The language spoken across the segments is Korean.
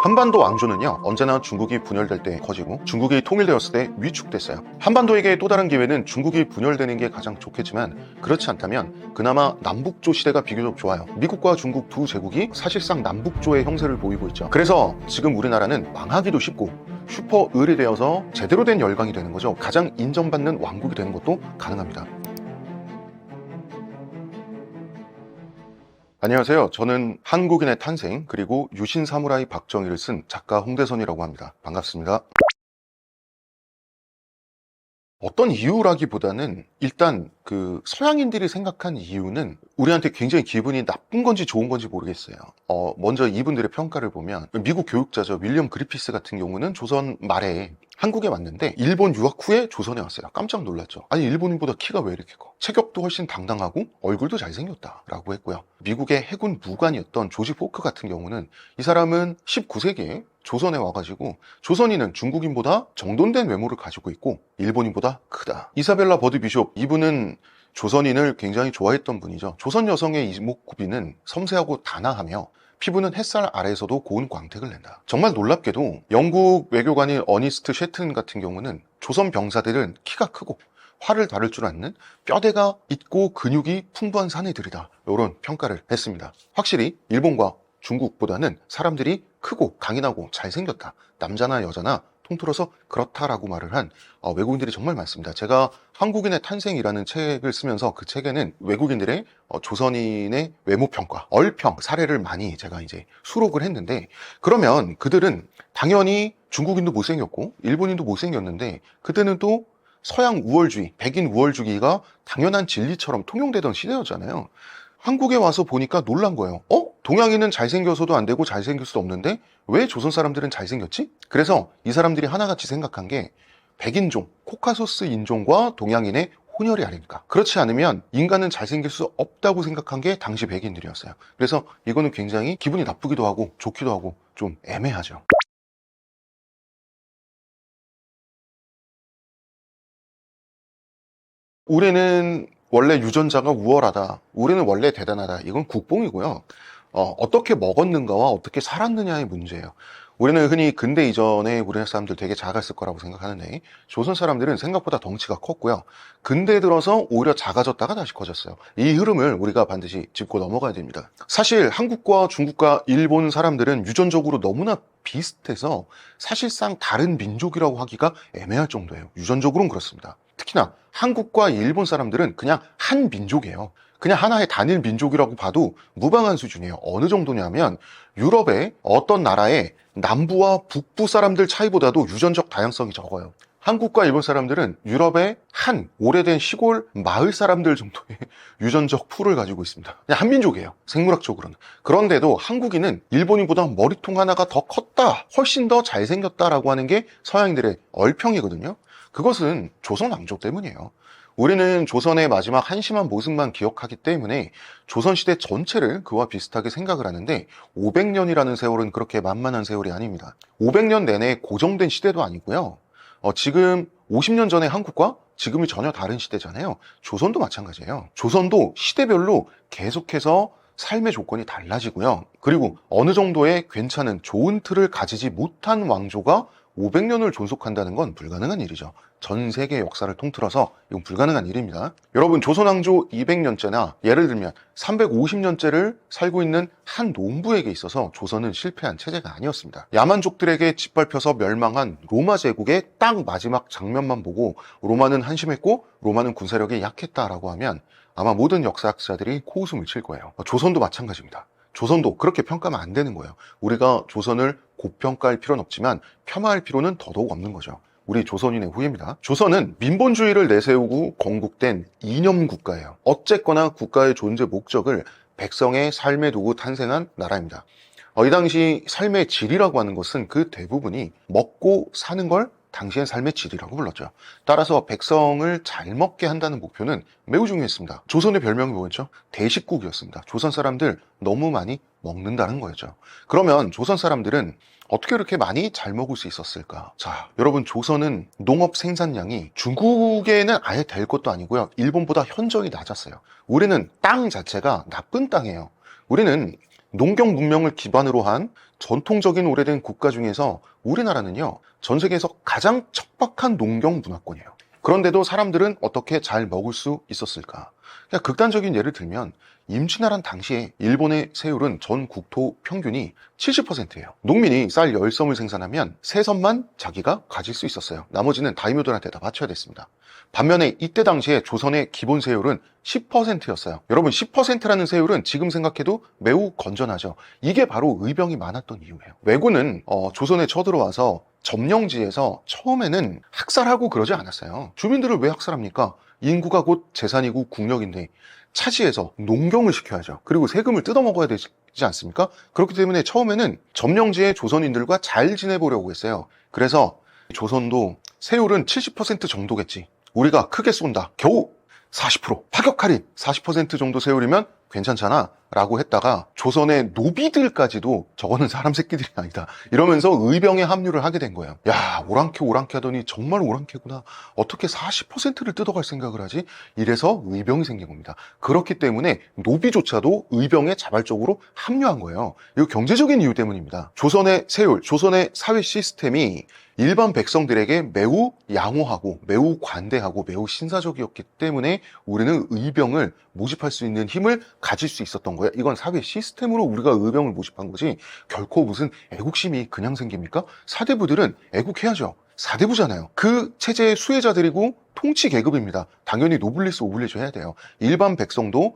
한반도 왕조는요, 언제나 중국이 분열될 때 커지고 중국이 통일되었을 때 위축됐어요. 한반도에게 또 다른 기회는 중국이 분열되는 게 가장 좋겠지만, 그렇지 않다면 그나마 남북조 시대가 비교적 좋아요. 미국과 중국 두 제국이 사실상 남북조의 형세를 보이고 있죠. 그래서 지금 우리나라는 망하기도 쉽고 슈퍼 을이 되어서 제대로 된 열강이 되는 거죠. 가장 인정받는 왕국이 되는 것도 가능합니다. 안녕하세요. 저는 한국인의 탄생 그리고 유신 사무라이 박정희를 쓴 작가 홍대선이라고 합니다. 반갑습니다. 어떤 이유라기보다는 일단 서양인들이 생각한 이유는 우리한테 굉장히 기분이 나쁜 건지 좋은 건지 모르겠어요. 먼저 이분들의 평가를 보면 미국 교육자죠. 윌리엄 그리피스 같은 경우는 조선 말에 한국에 왔는데 일본 유학 후에 조선에 왔어요. 깜짝 놀랐죠. 아니, 일본인보다 키가 왜 이렇게 커? 체격도 훨씬 당당하고 얼굴도 잘생겼다 라고 했고요. 미국의 해군 무관이었던 조지 포크 같은 경우는 이 사람은 19세기에 조선에 와가지고 조선인은 중국인보다 정돈된 외모를 가지고 있고 일본인보다 크다. 이사벨라 버드 비숍, 이분은 조선인을 굉장히 좋아했던 분이죠. 조선 여성의 이목구비는 섬세하고 단아하며 피부는 햇살 아래에서도 고운 광택을 낸다. 정말 놀랍게도 영국 외교관인 어니스트 셰튼 같은 경우는 조선 병사들은 키가 크고 활을 다룰 줄 아는 뼈대가 있고 근육이 풍부한 사내들이다, 이런 평가를 했습니다. 확실히 일본과 중국보다는 사람들이 크고 강인하고 잘생겼다, 남자나 여자나 통틀어서 그렇다라고 말을 한 외국인들이 정말 많습니다. 제가 한국인의 탄생이라는 책을 쓰면서 그 책에는 외국인들의 조선인의 외모평가, 얼평 사례를 많이 제가 이제 수록을 했는데, 그러면 그들은 당연히 중국인도 못생겼고 일본인도 못생겼는데 그때는 또 서양 우월주의, 백인 우월주의가 당연한 진리처럼 통용되던 시대였잖아요. 한국에 와서 보니까 놀란 거예요. 동양인은 잘생겨서도 안 되고 잘생길 수도 없는데 왜 조선 사람들은 잘생겼지? 그래서 이 사람들이 하나같이 생각한 게 백인종, 코카소스 인종과 동양인의 혼혈이 아닐까. 그렇지 않으면 인간은 잘생길 수 없다고 생각한 게 당시 백인들이었어요. 그래서 이거는 굉장히 기분이 나쁘기도 하고 좋기도 하고 좀 애매하죠. 우리는 원래 유전자가 우월하다, 우리는 원래 대단하다, 이건 국뽕이고요. 어떻게 먹었는가와 어떻게 살았느냐의 문제예요. 우리는 흔히 근대 이전에 우리나라 사람들 되게 작았을 거라고 생각하는데 조선 사람들은 생각보다 덩치가 컸고요. 근대에 들어서 오히려 작아졌다가 다시 커졌어요. 이 흐름을 우리가 반드시 짚고 넘어가야 됩니다. 사실 한국과 중국과 일본 사람들은 유전적으로 너무나 비슷해서 사실상 다른 민족이라고 하기가 애매할 정도예요. 유전적으로는 그렇습니다. 특히나 한국과 일본 사람들은 그냥 한 민족이에요. 그냥 하나의 단일 민족이라고 봐도 무방한 수준이에요. 어느 정도냐면 유럽의 어떤 나라의 남부와 북부 사람들 차이보다도 유전적 다양성이 적어요. 한국과 일본 사람들은 유럽의 한 오래된 시골 마을 사람들 정도의 유전적 풀을 가지고 있습니다. 그냥 한 민족이에요, 생물학적으로는. 그런데도 한국인은 일본인보다 머리통 하나가 더 컸다, 훨씬 더 잘생겼다라고 하는 게 서양인들의 얼평이거든요. 그것은 조선 왕조 때문이에요. 우리는 조선의 마지막 한심한 모습만 기억하기 때문에 조선시대 전체를 그와 비슷하게 생각을 하는데 500년이라는 세월은 그렇게 만만한 세월이 아닙니다. 500년 내내 고정된 시대도 아니고요. 지금 50년 전의 한국과 지금이 전혀 다른 시대잖아요. 조선도 마찬가지예요. 조선도 시대별로 계속해서 삶의 조건이 달라지고요. 그리고 어느 정도의 괜찮은 좋은 틀을 가지지 못한 왕조가 500년을 존속한다는 건 불가능한 일이죠. 전 세계 역사를 통틀어서 이건 불가능한 일입니다. 여러분, 조선왕조 200년째나 예를 들면 350년째를 살고 있는 한 농부에게 있어서 조선은 실패한 체제가 아니었습니다. 야만족들에게 짓밟혀서 멸망한 로마 제국의 딱 마지막 장면만 보고 로마는 한심했고 로마는 군사력이 약했다라고 하면 아마 모든 역사학자들이 코웃음을 칠 거예요. 조선도 마찬가지입니다. 조선도 그렇게 평가하면 안 되는 거예요. 우리가 조선을 고평가할 필요는 없지만 폄하할 필요는 더더욱 없는 거죠. 우리 조선인의 후예입니다. 조선은 민본주의를 내세우고 건국된 이념 국가예요. 어쨌거나 국가의 존재 목적을 백성의 삶에 두고 탄생한 나라입니다. 이 당시 삶의 질이라고 하는 것은 그 대부분이 먹고 사는 걸 당시의 삶의 질이라고 불렀죠. 따라서 백성을 잘 먹게 한다는 목표는 매우 중요했습니다. 조선의 별명이 뭐였죠? 대식국이었습니다. 조선 사람들 너무 많이 먹는다는 거였죠. 그러면 조선 사람들은 어떻게 이렇게 많이 잘 먹을 수 있었을까? 자, 여러분, 조선은 농업 생산량이 중국에는 아예 될 것도 아니고요, 일본보다 현저히 낮았어요. 우리는 땅 자체가 나쁜 땅이에요. 우리는 농경 문명을 기반으로 한 전통적인 오래된 국가 중에서 우리나라는요, 전 세계에서 가장 척박한 농경 문화권이에요. 그런데도 사람들은 어떻게 잘 먹을 수 있었을까? 그냥 극단적인 예를 들면 임진왜란 당시에 일본의 세율은 전 국토 평균이 70%예요. 농민이 쌀 10섬을 생산하면 3섬만 자기가 가질 수 있었어요. 나머지는 다이묘들한테 다 바쳐야 됐습니다. 반면에 이때 당시에 조선의 기본 세율은 10%였어요. 여러분, 10%라는 세율은 지금 생각해도 매우 건전하죠. 이게 바로 의병이 많았던 이유예요. 왜군은 조선에 쳐들어와서 점령지에서 처음에는 학살하고 그러지 않았어요. 주민들을 왜 학살합니까? 인구가 곧 재산이고 국력인데 차지해서 농경을 시켜야죠. 그리고 세금을 뜯어먹어야 되지 않습니까? 그렇기 때문에 처음에는 점령지의 조선인들과 잘 지내보려고 했어요. 그래서 조선도 세율은 70% 정도겠지. 우리가 크게 쏜다. 겨우 40%, 파격 할인 40% 정도 세율이면 괜찮잖아 라고 했다가 조선의 노비들까지도 저거는 사람 새끼들이 아니다 이러면서 의병에 합류를 하게 된 거예요. 야, 오랑캐 하더니 정말 오랑캐구나. 어떻게 40%를 뜯어갈 생각을 하지? 이래서 의병이 생긴 겁니다. 그렇기 때문에 노비조차도 의병에 자발적으로 합류한 거예요. 이거 경제적인 이유 때문입니다. 조선의 세율, 조선의 사회 시스템이 일반 백성들에게 매우 양호하고 매우 관대하고 매우 신사적이었기 때문에 우리는 의병을 모집할 수 있는 힘을 가질 수 있었던 거야. 이건 사회 시스템으로 우리가 의병을 모집한 거지 결코 무슨 애국심이 그냥 생깁니까? 사대부들은 애국해야죠. 사대부잖아요. 그 체제의 수혜자들이고 통치 계급입니다. 당연히 노블리스 오블리주 해야 돼요. 일반 백성도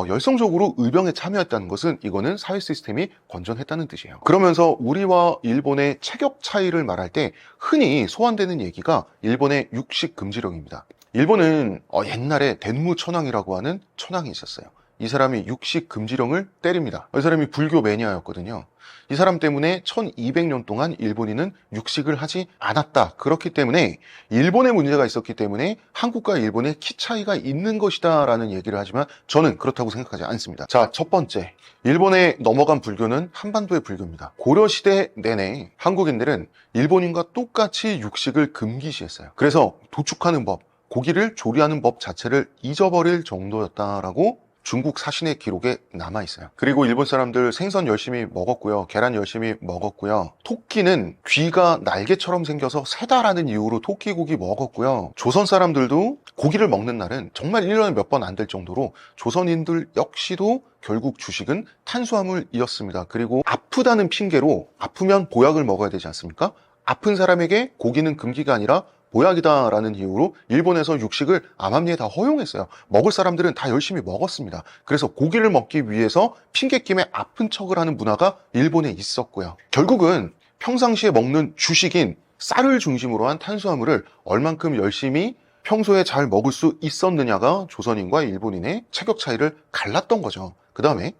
열성적으로 의병에 참여했다는 것은 이거는 사회 시스템이 건전했다는 뜻이에요. 그러면서 우리와 일본의 체격 차이를 말할 때 흔히 소환되는 얘기가 일본의 육식 금지령입니다. 일본은 옛날에 덴무천황이라고 하는 천황이 있었어요. 이 사람이 육식 금지령을 때립니다. 이 사람이 불교 매니아였거든요. 이 사람 때문에 1200년 동안 일본인은 육식을 하지 않았다. 그렇기 때문에 일본에 문제가 있었기 때문에 한국과 일본의 키 차이가 있는 것이다 라는 얘기를 하지만 저는 그렇다고 생각하지 않습니다. 자, 첫 번째, 일본에 넘어간 불교는 한반도의 불교입니다. 고려시대 내내 한국인들은 일본인과 똑같이 육식을 금기시했어요. 그래서 도축하는 법, 고기를 조리하는 법 자체를 잊어버릴 정도였다라고 중국 사신의 기록에 남아있어요. 그리고 일본 사람들 생선 열심히 먹었고요. 계란 열심히 먹었고요. 토끼는 귀가 날개처럼 생겨서 새다라는 이유로 토끼고기 먹었고요. 조선 사람들도 고기를 먹는 날은 정말 1년에 몇 번 안 될 정도로 조선인들 역시도 결국 주식은 탄수화물이었습니다. 그리고 아프다는 핑계로 아프면 보약을 먹어야 되지 않습니까? 아픈 사람에게 고기는 금기가 아니라 보약이다라는 이유로 일본에서 육식을 암암리에 다 허용했어요. 먹을 사람들은 다 열심히 먹었습니다. 그래서 고기를 먹기 위해서 핑계김에 아픈 척을 하는 문화가 일본에 있었고요. 결국은 평상시에 먹는 주식인 쌀을 중심으로 한 탄수화물을 얼만큼 열심히 평소에 잘 먹을 수 있었느냐가 조선인과 일본인의 체격 차이를 갈랐던 거죠. 그 다음에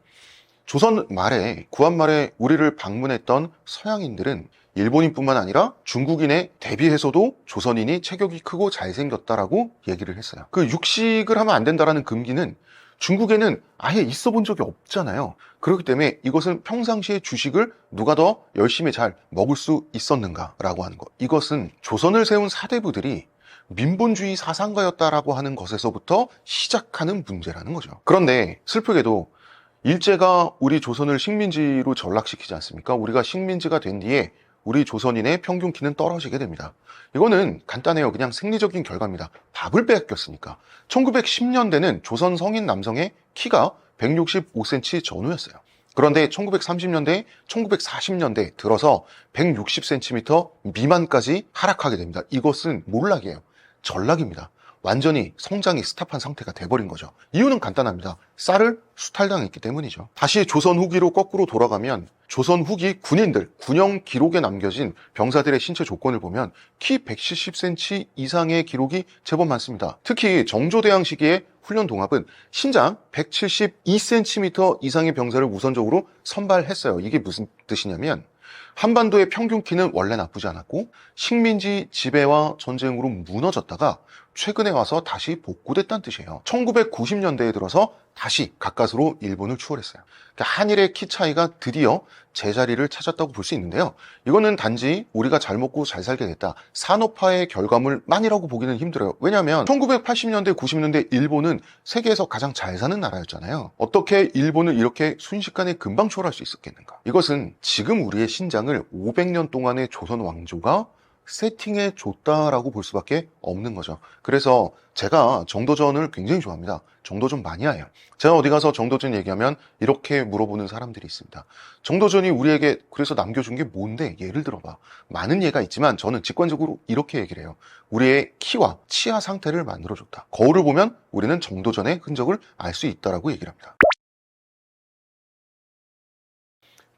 조선 말에, 구한 말에 우리를 방문했던 서양인들은 일본인뿐만 아니라 중국인에 대비해서도 조선인이 체격이 크고 잘생겼다라고 얘기를 했어요. 그 육식을 하면 안 된다라는 금기는 중국에는 아예 있어 본 적이 없잖아요. 그렇기 때문에 이것은 평상시에 주식을 누가 더 열심히 잘 먹을 수 있었는가라고 하는 것. 이것은 조선을 세운 사대부들이 민본주의 사상가였다라고 하는 것에서부터 시작하는 문제라는 거죠. 그런데 슬프게도 일제가 우리 조선을 식민지로 전락시키지 않습니까? 우리가 식민지가 된 뒤에 우리 조선인의 평균 키는 떨어지게 됩니다. 이거는 간단해요. 그냥 생리적인 결과입니다. 밥을 빼앗겼으니까. 1910년대는 조선 성인 남성의 키가 165cm 전후였어요. 그런데 1930년대, 1940년대 들어서 160cm 미만까지 하락하게 됩니다. 이것은 몰락이에요. 전락입니다. 완전히 성장이 스탑한 상태가 돼버린 거죠. 이유는 간단합니다. 쌀을 수탈당했기 때문이죠. 다시 조선 후기로 거꾸로 돌아가면 조선 후기 군인들, 군영 기록에 남겨진 병사들의 신체 조건을 보면 키 170cm 이상의 기록이 제법 많습니다. 특히 정조대왕 시기의 훈련 동합은 신장 172cm 이상의 병사를 우선적으로 선발했어요. 이게 무슨 뜻이냐면 한반도의 평균 키는 원래 나쁘지 않았고 식민지 지배와 전쟁으로 무너졌다가 최근에 와서 다시 복구됐다는 뜻이에요. 1990년대에 들어서 다시 가까스로 일본을 추월했어요. 그러니까 한일의 키 차이가 드디어 제자리를 찾았다고 볼 수 있는데요. 이거는 단지 우리가 잘 먹고 잘 살게 됐다, 산업화의 결과물만이라고 보기는 힘들어요. 왜냐하면 1980년대, 90년대 일본은 세계에서 가장 잘 사는 나라였잖아요. 어떻게 일본을 이렇게 순식간에 금방 초월할 수 있었겠는가? 이것은 지금 우리의 신장을 500년 동안의 조선 왕조가 세팅해 줬다라고 볼 수밖에 없는 거죠. 그래서 제가 정도전을 굉장히 좋아합니다. 정도전 마니아예요. 제가 어디 가서 정도전 얘기하면 이렇게 물어보는 사람들이 있습니다. 정도전이 우리에게 그래서 남겨준 게 뭔데? 예를 들어봐. 많은 예가 있지만 저는 직관적으로 이렇게 얘기를 해요. 우리의 키와 치아 상태를 만들어줬다. 거울을 보면 우리는 정도전의 흔적을 알 수 있다라고 얘기를 합니다.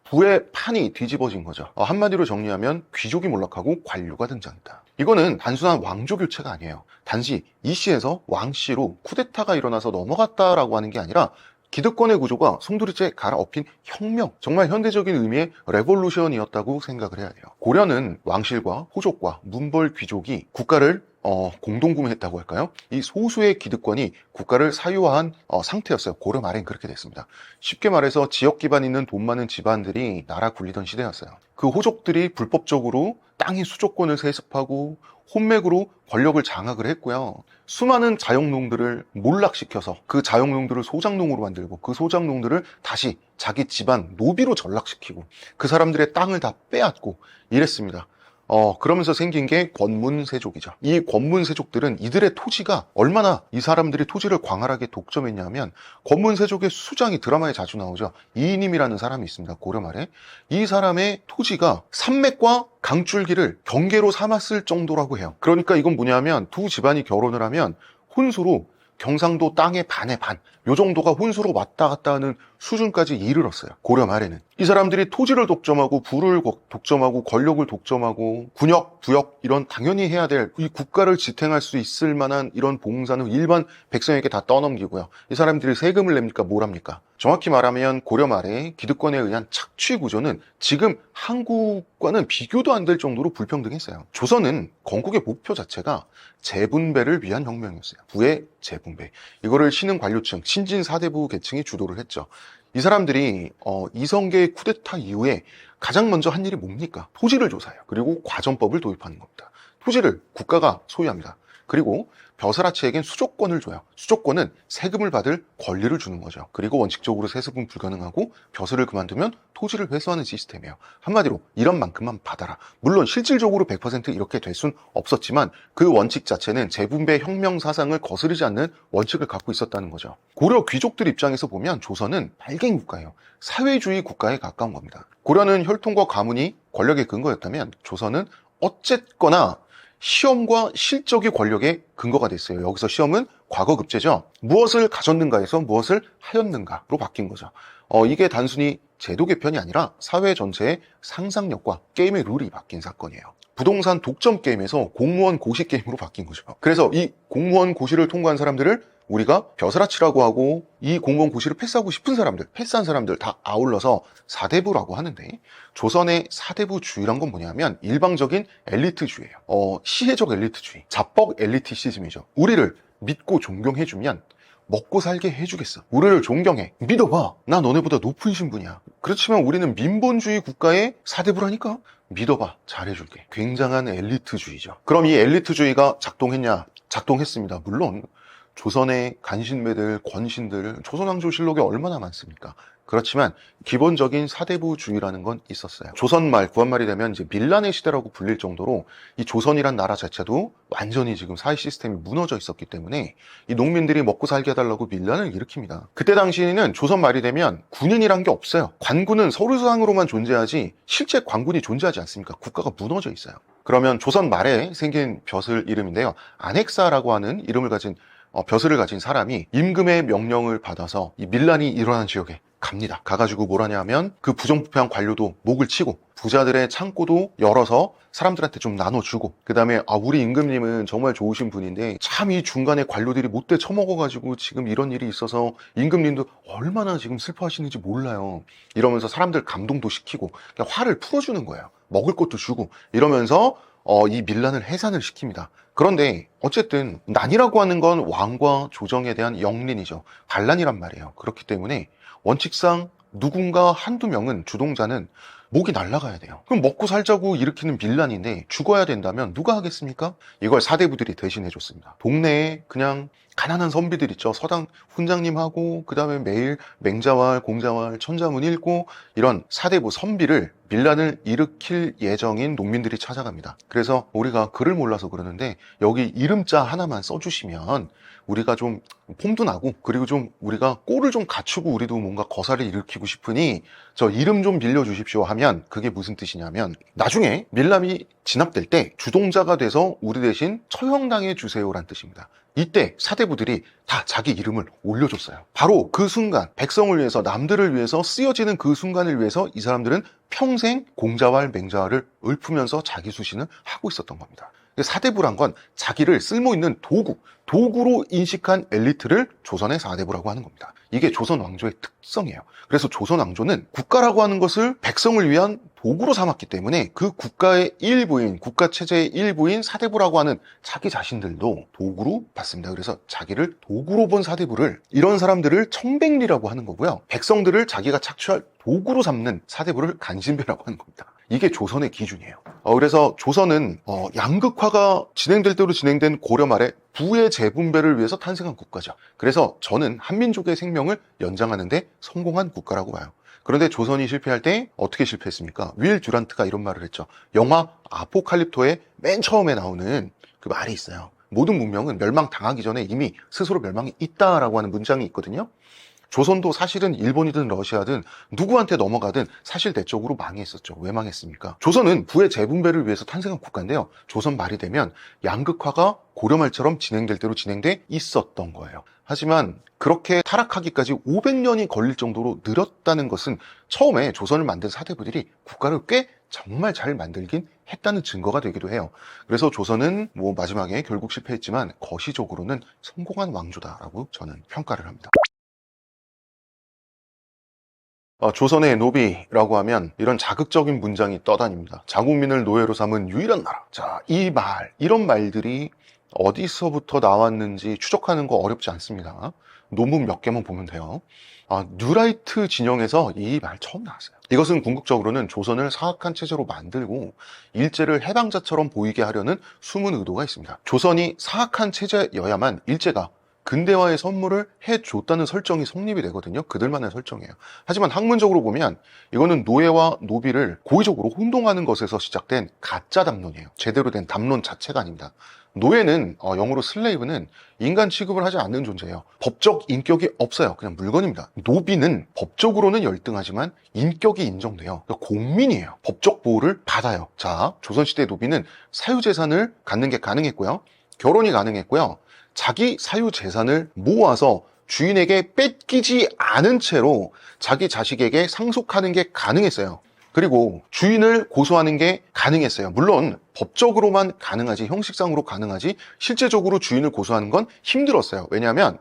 부의 판이 뒤집어진 거죠. 한마디로 정리하면 귀족이 몰락하고 관료가 등장했다. 이거는 단순한 왕조 교체가 아니에요. 단지 이씨에서 왕씨로 쿠데타가 일어나서 넘어갔다라고 하는 게 아니라 기득권의 구조가 송두리째 갈아엎힌 혁명, 정말 현대적인 의미의 레볼루션이었다고 생각을 해야 돼요. 고려는 왕실과 호족과 문벌 귀족이 국가를 공동구매했다고 할까요? 이 소수의 기득권이 국가를 사유화한 상태였어요. 고려 말엔 그렇게 됐습니다. 쉽게 말해서 지역 기반 있는 돈 많은 집안들이 나라 굴리던 시대였어요. 그 호족들이 불법적으로 땅의 수조권을 세습하고 혼맥으로 권력을 장악을 했고요. 수많은 자영농들을 몰락시켜서 그 자영농들을 소장농으로 만들고 그 소장농들을 다시 자기 집안 노비로 전락시키고 그 사람들의 땅을 다 빼앗고 이랬습니다. 그러면서 생긴 게 권문세족이죠. 이 권문세족들은 이들의 토지가 얼마나 이 사람들이 토지를 광활하게 독점했냐면, 권문세족의 수장이 드라마에 자주 나오죠. 이인임이라는 사람이 있습니다. 고려 말에. 이 사람의 토지가 산맥과 강줄기를 경계로 삼았을 정도라고 해요. 그러니까 이건 뭐냐면 두 집안이 결혼을 하면 혼수로 경상도 땅의 반의 반, 요 정도가 혼수로 왔다 갔다 하는 수준까지 이르렀어요. 고려 말에는. 이 사람들이 토지를 독점하고 부를 독점하고 권력을 독점하고 군역, 부역 이런 당연히 해야 될 이 국가를 지탱할 수 있을 만한 이런 봉사는 일반 백성에게 다 떠넘기고요. 이 사람들이 세금을 냅니까? 뭘 합니까? 정확히 말하면 고려 말에 기득권에 의한 착취 구조는 지금 한국과는 비교도 안 될 정도로 불평등했어요. 조선은 건국의 목표 자체가 재분배를 위한 혁명이었어요. 부의 재분배. 이거를 신흥 관료층, 신진 사대부 계층이 주도를 했죠. 이 사람들이 이성계의 쿠데타 이후에 가장 먼저 한 일이 뭡니까? 토지를 조사해요. 그리고 과전법을 도입하는 겁니다. 토지를 국가가 소유합니다. 그리고 벼슬아치에겐 수조권을 줘요. 수조권은 세금을 받을 권리를 주는 거죠. 그리고 원칙적으로 세습은 불가능하고 벼슬을 그만두면 토지를 회수하는 시스템이에요. 한마디로 이런 만큼만 받아라. 물론 실질적으로 100% 이렇게 될 순 없었지만 그 원칙 자체는 재분배 혁명 사상을 거스르지 않는 원칙을 갖고 있었다는 거죠. 고려 귀족들 입장에서 보면 조선은 빨갱이 국가예요. 사회주의 국가에 가까운 겁니다. 고려는 혈통과 가문이 권력의 근거였다면 조선은 어쨌거나 시험과 실적이 권력의 근거가 됐어요. 여기서 시험은 과거 급제죠. 무엇을 가졌는가에서 무엇을 하였는가로 바뀐 거죠. 이게 단순히 제도 개편이 아니라 사회 전체의 상상력과 게임의 룰이 바뀐 사건이에요. 부동산 독점 게임에서 공무원 고시 게임으로 바뀐 거죠. 그래서 이 공무원 고시를 통과한 사람들을 우리가 벼슬아치라고 하고, 이 공무원 고시를 패스하고 싶은 사람들, 패스한 사람들 다 아울러서 사대부라고 하는데, 조선의 사대부주의란 건 뭐냐면 일방적인 엘리트주의예요. 시혜적 엘리트주의, 자뻑 엘리티시즘이죠. 우리를 믿고 존경해주면 먹고 살게 해주겠어. 우리를 존경해. 믿어봐. 나 너네보다 높은 신분이야. 그렇지만 우리는 민본주의 국가의 사대부라니까? 믿어봐. 잘해줄게. 굉장한 엘리트주의죠. 그럼 이 엘리트주의가 작동했냐? 작동했습니다. 물론 조선의 간신매들, 권신들, 조선왕조실록에 얼마나 많습니까? 그렇지만 기본적인 사대부주의라는 건 있었어요. 조선말, 구한말이 되면 이제 밀란의 시대라고 불릴 정도로 이 조선이란 나라 자체도 완전히 지금 사회 시스템이 무너져 있었기 때문에 이 농민들이 먹고 살게 해달라고 밀란을 일으킵니다. 그때 당시에는 조선 말이 되면 군인이란 게 없어요. 관군은 서류상으로만 존재하지 실제 관군이 존재하지 않습니까? 국가가 무너져 있어요. 그러면 조선 말에 생긴 벼슬 이름인데요. 안핵사라고 하는 이름을 가진 벼슬을 가진 사람이 임금의 명령을 받아서 이 밀란이 일어난 지역에 갑니다. 가가지고 뭘 하냐면 그 부정부패한 관료도 목을 치고 부자들의 창고도 열어서 사람들한테 좀 나눠주고, 그 다음에 우리 임금님은 정말 좋으신 분인데 참 이 중간에 관료들이 못돼 처먹어가지고 지금 이런 일이 있어서 임금님도 얼마나 지금 슬퍼하시는지 몰라요. 이러면서 사람들 감동도 시키고 그냥 화를 풀어주는 거예요. 먹을 것도 주고 이러면서 이 밀란을 해산을 시킵니다. 그런데 어쨌든 난이라고 하는 건 왕과 조정에 대한 영린이죠. 반란이란 말이에요. 그렇기 때문에 원칙상 누군가 한두 명은, 주동자는 목이 날아가야 돼요. 그럼 먹고 살자고 일으키는 밀란인데 죽어야 된다면 누가 하겠습니까? 이걸 사대부들이 대신해 줬습니다. 동네에 그냥 가난한 선비들 있죠. 서당 훈장님하고 그 다음에 매일 맹자왈, 공자왈, 천자문 읽고 이런 사대부 선비를, 밀란을 일으킬 예정인 농민들이 찾아갑니다. 그래서 우리가 글을 몰라서 그러는데 여기 이름자 하나만 써주시면 우리가 좀 폼도 나고, 그리고 좀 우리가 꼴을 좀 갖추고 우리도 뭔가 거사를 일으키고 싶으니 저 이름 좀 빌려주십시오 하면, 그게 무슨 뜻이냐면 나중에 밀란이 진압될 때 주동자가 돼서 우리 대신 처형당해 주세요란 뜻입니다. 이때 사대부들이 다 자기 이름을 올려줬어요. 바로 그 순간, 백성을 위해서, 남들을 위해서 쓰여지는 그 순간을 위해서 이 사람들은 평생 공자왈, 맹자왈을 읊으면서 자기 수신을 하고 있었던 겁니다. 사대부란 건 자기를 쓸모있는 도구로 인식한 엘리트를 조선의 사대부라고 하는 겁니다. 이게 조선 왕조의 특성이에요. 그래서 조선 왕조는 국가라고 하는 것을 백성을 위한 도구로 삼았기 때문에 그 국가의 일부인, 국가 체제의 일부인 사대부라고 하는 자기 자신들도 도구로 봤습니다. 그래서 자기를 도구로 본 사대부를, 이런 사람들을 청백리라고 하는 거고요. 백성들을 자기가 착취할 도구로 삼는 사대부를 간신배라고 하는 겁니다. 이게 조선의 기준이에요. 그래서 조선은 양극화가 진행될 대로 진행된 고려 말에 부의 재분배를 위해서 탄생한 국가죠. 그래서 저는 한민족의 생명을 연장하는데 성공한 국가라고 봐요. 그런데 조선이 실패할 때 어떻게 실패했습니까? 윌 듀란트가 이런 말을 했죠. 영화 아포칼립토의 맨 처음에 나오는 그 말이 있어요. 모든 문명은 멸망당하기 전에 이미 스스로 멸망이 있다라고 하는 문장이 있거든요. 조선도 사실은 일본이든 러시아든 누구한테 넘어가든 사실 내적으로 망했었죠. 왜 망했습니까? 조선은 부의 재분배를 위해서 탄생한 국가인데요. 조선 말이 되면 양극화가 고려 말처럼 진행될 대로 진행돼 있었던 거예요. 하지만 그렇게 타락하기까지 500년이 걸릴 정도로 느렸다는 것은 처음에 조선을 만든 사대부들이 국가를 꽤 정말 잘 만들긴 했다는 증거가 되기도 해요. 그래서 조선은 마지막에 결국 실패했지만 거시적으로는 성공한 왕조다라고 저는 평가를 합니다. 조선의 노비라고 하면 이런 자극적인 문장이 떠다닙니다. 자국민을 노예로 삼은 유일한 나라. 자, 이런 말들이 어디서부터 나왔는지 추적하는 거 어렵지 않습니다. 논문 몇 개만 보면 돼요. 뉴라이트 진영에서 이 말 처음 나왔어요. 이것은 궁극적으로는 조선을 사악한 체제로 만들고 일제를 해방자처럼 보이게 하려는 숨은 의도가 있습니다. 조선이 사악한 체제여야만 일제가 근대화의 선물을 해줬다는 설정이 성립이 되거든요. 그들만의 설정이에요. 하지만 학문적으로 보면 이거는 노예와 노비를 고의적으로 혼동하는 것에서 시작된 가짜 담론이에요. 제대로 된 담론 자체가 아닙니다. 노예는, 영어로 슬레이브는 인간 취급을 하지 않는 존재예요. 법적 인격이 없어요. 그냥 물건입니다. 노비는 법적으로는 열등하지만 인격이 인정돼요. 그러니까 공민이에요. 법적 보호를 받아요. 자, 조선시대 노비는 사유재산을 갖는 게 가능했고요. 결혼이 가능했고요. 자기 사유재산을 모아서 주인에게 뺏기지 않은 채로 자기 자식에게 상속하는 게 가능했어요. 그리고 주인을 고소하는 게 가능했어요. 물론 법적으로만 가능하지, 형식상으로 가능하지, 실제적으로 주인을 고소하는 건 힘들었어요. 왜냐하면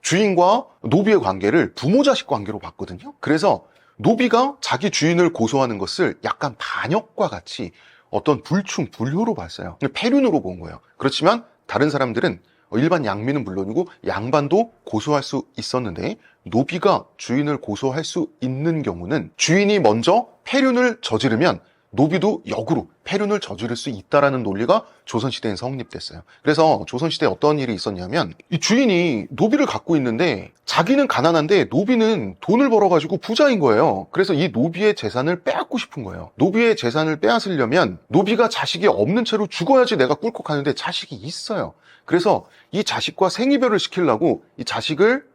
주인과 노비의 관계를 부모 자식 관계로 봤거든요. 그래서 노비가 자기 주인을 고소하는 것을 약간 반역과 같이 어떤 불충, 불효로 봤어요. 폐륜으로 본 거예요. 그렇지만 다른 사람들은, 일반 양민은 물론이고 양반도 고소할 수 있었는데, 노비가 주인을 고소할 수 있는 경우는 주인이 먼저 폐륜을 저지르면 노비도 역으로 폐륜을 저지를 수 있다라는 논리가 조선시대엔 성립됐어요. 그래서 조선시대에 어떤 일이 있었냐면, 이 주인이 노비를 갖고 있는데 자기는 가난한데 노비는 돈을 벌어가지고 부자인 거예요. 그래서 이 노비의 재산을 빼앗고 싶은 거예요. 노비의 재산을 빼앗으려면 노비가 자식이 없는 채로 죽어야지 내가 꿀꺽하는데 자식이 있어요. 그래서 이 자식과 생이별을 시키려고 이 자식을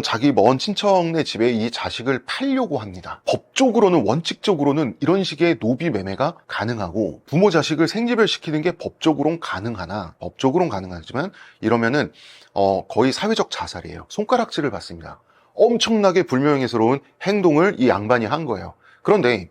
자기 먼 친척네 집에 이 자식을 팔려고 합니다. 법적으로는, 원칙적으로는 이런 식의 노비 매매가 가능하고 부모 자식을 생지별 시키는 게 법적으로는 가능하지만 이러면은 거의 사회적 자살이에요. 손가락질을 받습니다. 엄청나게 불명예스러운 행동을 이 양반이 한 거예요. 그런데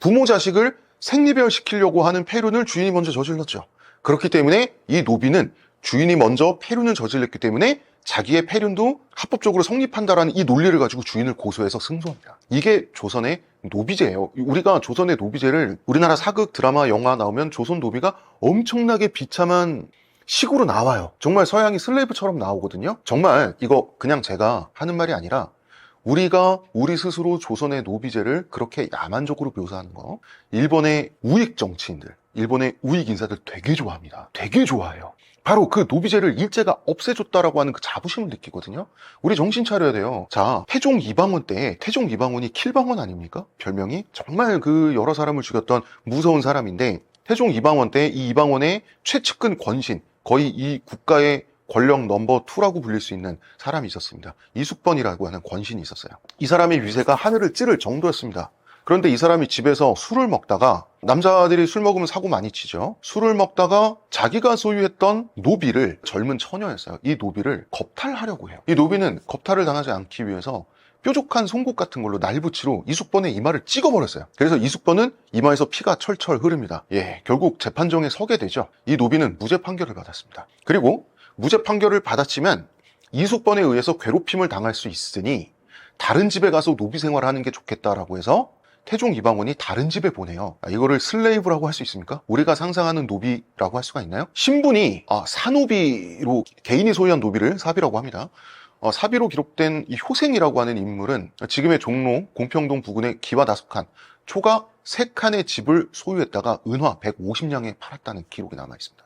부모 자식을 생리별시키려고 하는 폐륜을 주인이 먼저 저질렀죠. 그렇기 때문에 이 노비는 주인이 먼저 폐륜을 저질렀기 때문에 자기의 폐륜도 합법적으로 성립한다라는 이 논리를 가지고 주인을 고소해서 승소합니다. 이게 조선의 노비제예요. 우리가 조선의 노비제를 우리나라 사극, 드라마, 영화 나오면 조선 노비가 엄청나게 비참한 식으로 나와요. 정말 서양이 슬레이브처럼 나오거든요. 정말 이거 그냥 제가 하는 말이 아니라 우리가 우리 스스로 조선의 노비제를 그렇게 야만적으로 묘사하는 거, 일본의 우익 정치인들, 일본의 우익 인사들 되게 좋아합니다. 되게 좋아해요. 바로 그 노비제를 일제가 없애줬다라고 하는 그 자부심을 느끼거든요. 우리 정신 차려야 돼요. 자, 태종 이방원 때, 태종 이방원이 킬방원 아닙니까? 별명이? 정말 그 여러 사람을 죽였던 무서운 사람인데, 태종 이방원 때 이 이방원의 최측근 권신, 거의 이 국가의 권력 넘버 2라고 불릴 수 있는 사람이 있었습니다. 이숙번이라고 하는 권신이 있었어요. 이 사람의 위세가 하늘을 찌를 정도였습니다. 그런데 이 사람이 집에서 술을 먹다가, 남자들이 술 먹으면 사고 많이 치죠. 술을 먹다가 자기가 소유했던 노비를, 젊은 처녀였어요. 이 노비를 겁탈하려고 해요. 이 노비는 겁탈을 당하지 않기 위해서 뾰족한 송곳 같은 걸로 날붙이로 이숙번의 이마를 찍어버렸어요. 그래서 이숙번은 이마에서 피가 철철 흐릅니다. 결국 재판정에 서게 되죠. 이 노비는 무죄 판결을 받았습니다. 그리고 무죄 판결을 받았지만 이숙번에 의해서 괴롭힘을 당할 수 있으니 다른 집에 가서 노비 생활하는 게 좋겠다라고 해서 태종 이방원이 다른 집에 보내요. 이거를 슬레이브라고 할 수 있습니까? 우리가 상상하는 노비라고 할 수가 있나요? 신분이 사노비로, 개인이 소유한 노비를 사비라고 합니다. 사비로 기록된 이 효생이라고 하는 인물은 지금의 종로 공평동 부근의 기와 다숙한 초가 3칸의 집을 소유했다가 은화 150냥에 팔았다는 기록이 남아 있습니다.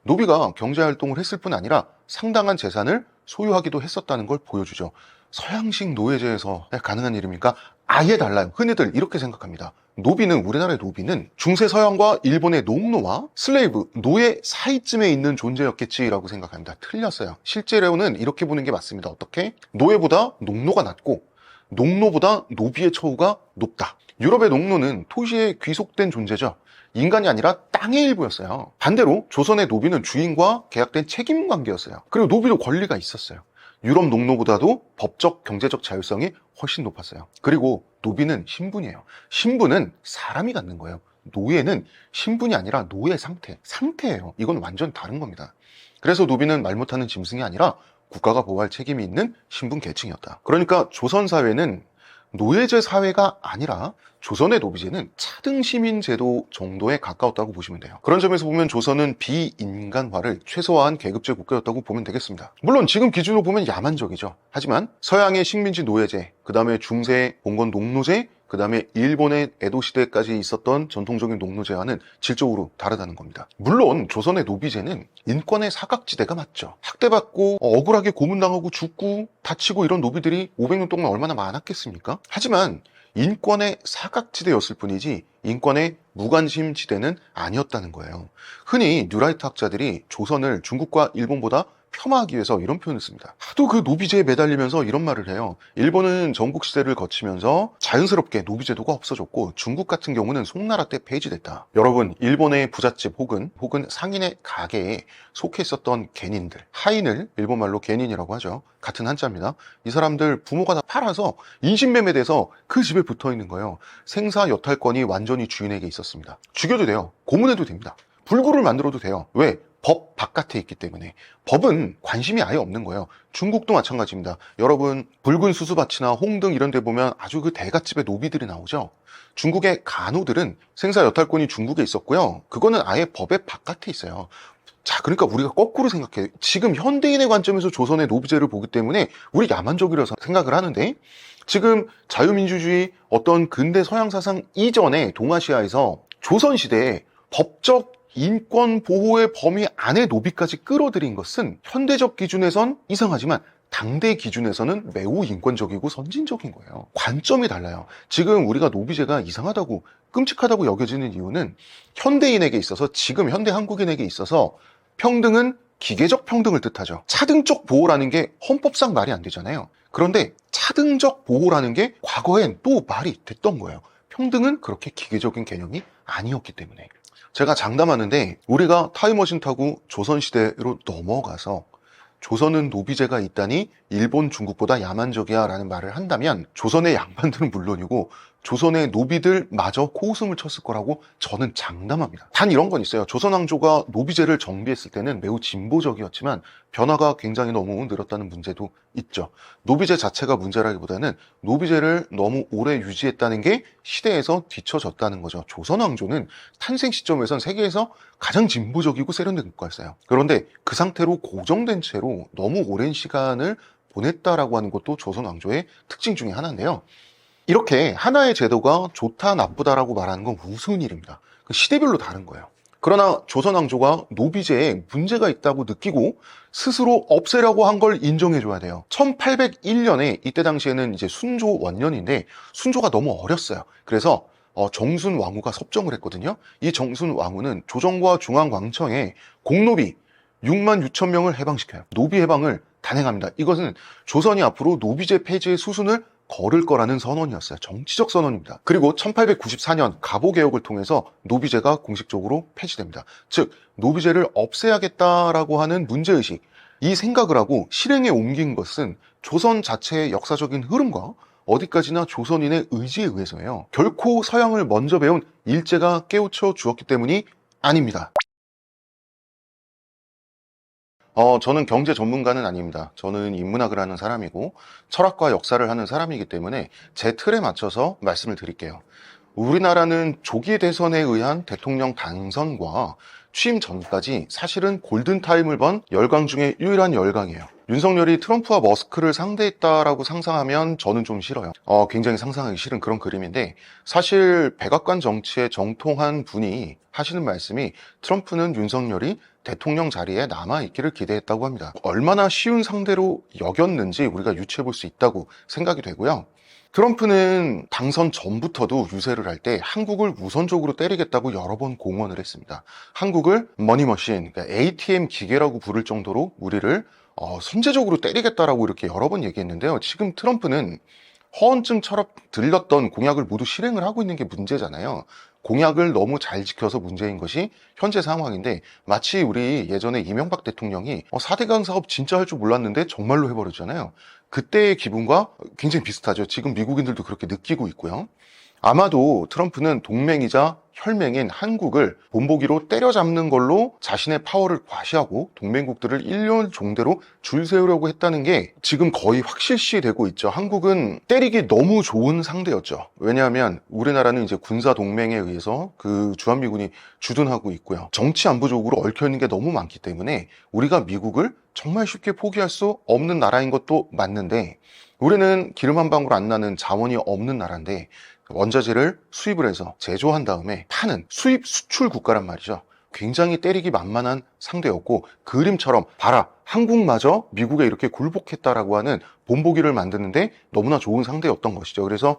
노비가 경제활동을 했을 뿐 아니라 상당한 재산을 소유하기도 했었다는 걸 보여주죠. 서양식 노예제에서 가능한 일입니까? 아예 달라요. 흔히들 이렇게 생각합니다. 우리나라의 노비는 중세 서양과 일본의 농노와 슬레이브, 노예 사이쯤에 있는 존재였겠지라고 생각합니다. 틀렸어요. 실제로는 이렇게 보는 게 맞습니다. 어떻게? 노예보다 농노가 낮고 농노보다 노비의 처우가 높다. 유럽의 농노는 토지에 귀속된 존재죠. 인간이 아니라 땅의 일부였어요. 반대로 조선의 노비는 주인과 계약된 책임 관계였어요. 그리고 노비도 권리가 있었어요. 유럽 농노보다도 법적, 경제적 자율성이 훨씬 높았어요. 그리고 노비는 신분이에요. 신분은 사람이 갖는 거예요. 노예는 신분이 아니라 노예 상태예요. 이건 완전 다른 겁니다. 그래서 노비는 말 못하는 짐승이 아니라 국가가 보호할 책임이 있는 신분 계층이었다. 그러니까 조선 사회는 노예제 사회가 아니라 조선의 노비제는 차등 시민 제도 정도에 가까웠다고 보시면 돼요. 그런 점에서 보면 조선은 비인간화를 최소화한 계급제 국가였다고 보면 되겠습니다. 물론 지금 기준으로 보면 야만적이죠. 하지만 서양의 식민지 노예제, 그 다음에 중세 봉건 농노제, 그 다음에 일본의 에도 시대까지 있었던 전통적인 농노제와는 질적으로 다르다는 겁니다. 물론 조선의 노비제는 인권의 사각지대가 맞죠. 학대받고 억울하게 고문당하고 죽고 다치고 이런 노비들이 500년 동안 얼마나 많았겠습니까? 하지만 인권의 사각지대였을 뿐이지 인권의 무관심 지대는 아니었다는 거예요. 흔히 뉴라이트 학자들이 조선을 중국과 일본보다 폄하하기 위해서 이런 표현을 씁니다. 하도 그 노비제에 매달리면서 이런 말을 해요. 일본은 전국시대를 거치면서 자연스럽게 노비제도가 없어졌고 중국 같은 경우는 송나라 때 폐지됐다. 여러분, 일본의 부잣집 혹은 상인의 가게에 속해 있었던 겐인들, 하인을 일본말로 겐인이라고 하죠. 같은 한자입니다. 이 사람들 부모가 다 팔아서 인신매매돼서 그 집에 붙어있는 거예요. 생사 여탈권이 완전히 주인에게 있었습니다. 죽여도 돼요. 고문해도 됩니다. 불구를 만들어도 돼요. 왜? 법 바깥에 있기 때문에. 법은 관심이 아예 없는 거예요. 중국도 마찬가지입니다. 여러분, 붉은 수수밭이나 홍등 이런 데 보면 아주 그 대갓집의 노비들이 나오죠. 중국의 간호들은 생사 여탈권이 중국에 있었고요. 그거는 아예 법의 바깥에 있어요. 자, 그러니까 우리가 거꾸로 생각해. 지금 현대인의 관점에서 조선의 노비제를 보기 때문에 우리 야만적이라서 생각을 하는데, 지금 자유민주주의 어떤 근대 서양 사상 이전에 동아시아에서 조선시대에 법적 인권 보호의 범위 안에 노비까지 끌어들인 것은 현대적 기준에선 이상하지만 당대 기준에서는 매우 인권적이고 선진적인 거예요. 관점이 달라요. 지금 우리가 노비제가 이상하다고, 끔찍하다고 여겨지는 이유는 현대인에게 있어서, 지금 현대 한국인에게 있어서 평등은 기계적 평등을 뜻하죠. 차등적 보호라는 게 헌법상 말이 안 되잖아요. 그런데 차등적 보호라는 게 과거엔 또 말이 됐던 거예요. 평등은 그렇게 기계적인 개념이 아니었기 때문에. 제가 장담하는데 우리가 타임머신 타고 조선시대로 넘어가서 조선은 노비제가 있다니 일본, 중국보다 야만적이야 라는 말을 한다면 조선의 양반들은 물론이고 조선의 노비들마저 코웃음을 쳤을 거라고 저는 장담합니다. 단 이런 건 있어요. 조선 왕조가 노비제를 정비했을 때는 매우 진보적이었지만 변화가 굉장히 너무 늘었다는 문제도 있죠. 노비제 자체가 문제라기보다는 노비제를 너무 오래 유지했다는 게 시대에서 뒤처졌다는 거죠. 조선 왕조는 탄생 시점에선 세계에서 가장 진보적이고 세련된 국가였어요. 그런데 그 상태로 고정된 채로 너무 오랜 시간을 보냈다라고 하는 것도 조선 왕조의 특징 중에 하나인데요. 이렇게 하나의 제도가 좋다 나쁘다라고 말하는 건 우스운 일입니다. 시대별로 다른 거예요. 그러나 조선 왕조가 노비제에 문제가 있다고 느끼고 스스로 없애려고 한 걸 인정해줘야 돼요. 1801년에 이때 당시에는 이제 순조 원년인데 순조가 너무 어렸어요. 그래서 정순 왕후가 섭정을 했거든요. 이 정순 왕후는 조정과 중앙왕청에 공노비 6만 6천 명을 해방시켜요. 노비 해방을 단행합니다. 이것은 조선이 앞으로 노비제 폐지의 수순을 걸을 거라는 선언이었어요. 정치적 선언입니다. 그리고 1894년 갑오개혁을 통해서 노비제가 공식적으로 폐지됩니다. 즉 노비제를 없애야겠다라고 하는 문제의식, 이 생각을 하고 실행에 옮긴 것은 조선 자체의 역사적인 흐름과 어디까지나 조선인의 의지에 의해서예요. 결코 서양을 먼저 배운 일제가 깨우쳐 주었기 때문이 아닙니다. 저는 경제 전문가는 아닙니다. 저는 인문학을 하는 사람이고 철학과 역사를 하는 사람이기 때문에 제 틀에 맞춰서 말씀을 드릴게요. 우리나라는 조기 대선에 의한 대통령 당선과 취임 전까지 사실은 골든타임을 번 열강 중에 유일한 열강이에요. 윤석열이 트럼프와 머스크를 상대했다라고 상상하면 저는 좀 싫어요. 굉장히 상상하기 싫은 그런 그림인데 사실 백악관 정치에 정통한 분이 하시는 말씀이 트럼프는 윤석열이 대통령 자리에 남아있기를 기대했다고 합니다. 얼마나 쉬운 상대로 여겼는지 우리가 유추해 볼 수 있다고 생각이 되고요. 트럼프는 당선 전부터도 유세를 할 때 한국을 우선적으로 때리겠다고 여러 번 공언을 했습니다. 한국을 머니머신, 그러니까 ATM 기계라고 부를 정도로 우리를 선제적으로 때리겠다라고 이렇게 여러 번 얘기했는데요. 지금 트럼프는 허언증처럼 들렸던 공약을 모두 실행을 하고 있는 게 문제잖아요. 공약을 너무 잘 지켜서 문제인 것이 현재 상황인데 마치 우리 예전에 이명박 대통령이 4대강 사업 진짜 할 줄 몰랐는데 정말로 해버렸잖아요. 그때의 기분과 굉장히 비슷하죠. 지금 미국인들도 그렇게 느끼고 있고요. 아마도 트럼프는 동맹이자 혈맹인 한국을 본보기로 때려잡는 걸로 자신의 파워를 과시하고 동맹국들을 일렬 종대로 줄 세우려고 했다는 게 지금 거의 확실시 되고 있죠. 한국은 때리기 너무 좋은 상대였죠. 왜냐하면 우리나라는 이제 군사 동맹에 의해서 그 주한미군이 주둔하고 있고요. 정치 안보적으로 얽혀있는 게 너무 많기 때문에 우리가 미국을 정말 쉽게 포기할 수 없는 나라인 것도 맞는데 우리는 기름 한 방울 안 나는 자원이 없는 나라인데 원자재를 수입을 해서 제조한 다음에 파는 수입 수출 국가란 말이죠. 굉장히 때리기 만만한 상대였고 그림처럼 봐라 한국마저 미국에 이렇게 굴복했다라고 하는 본보기를 만드는데 너무나 좋은 상대였던 것이죠. 그래서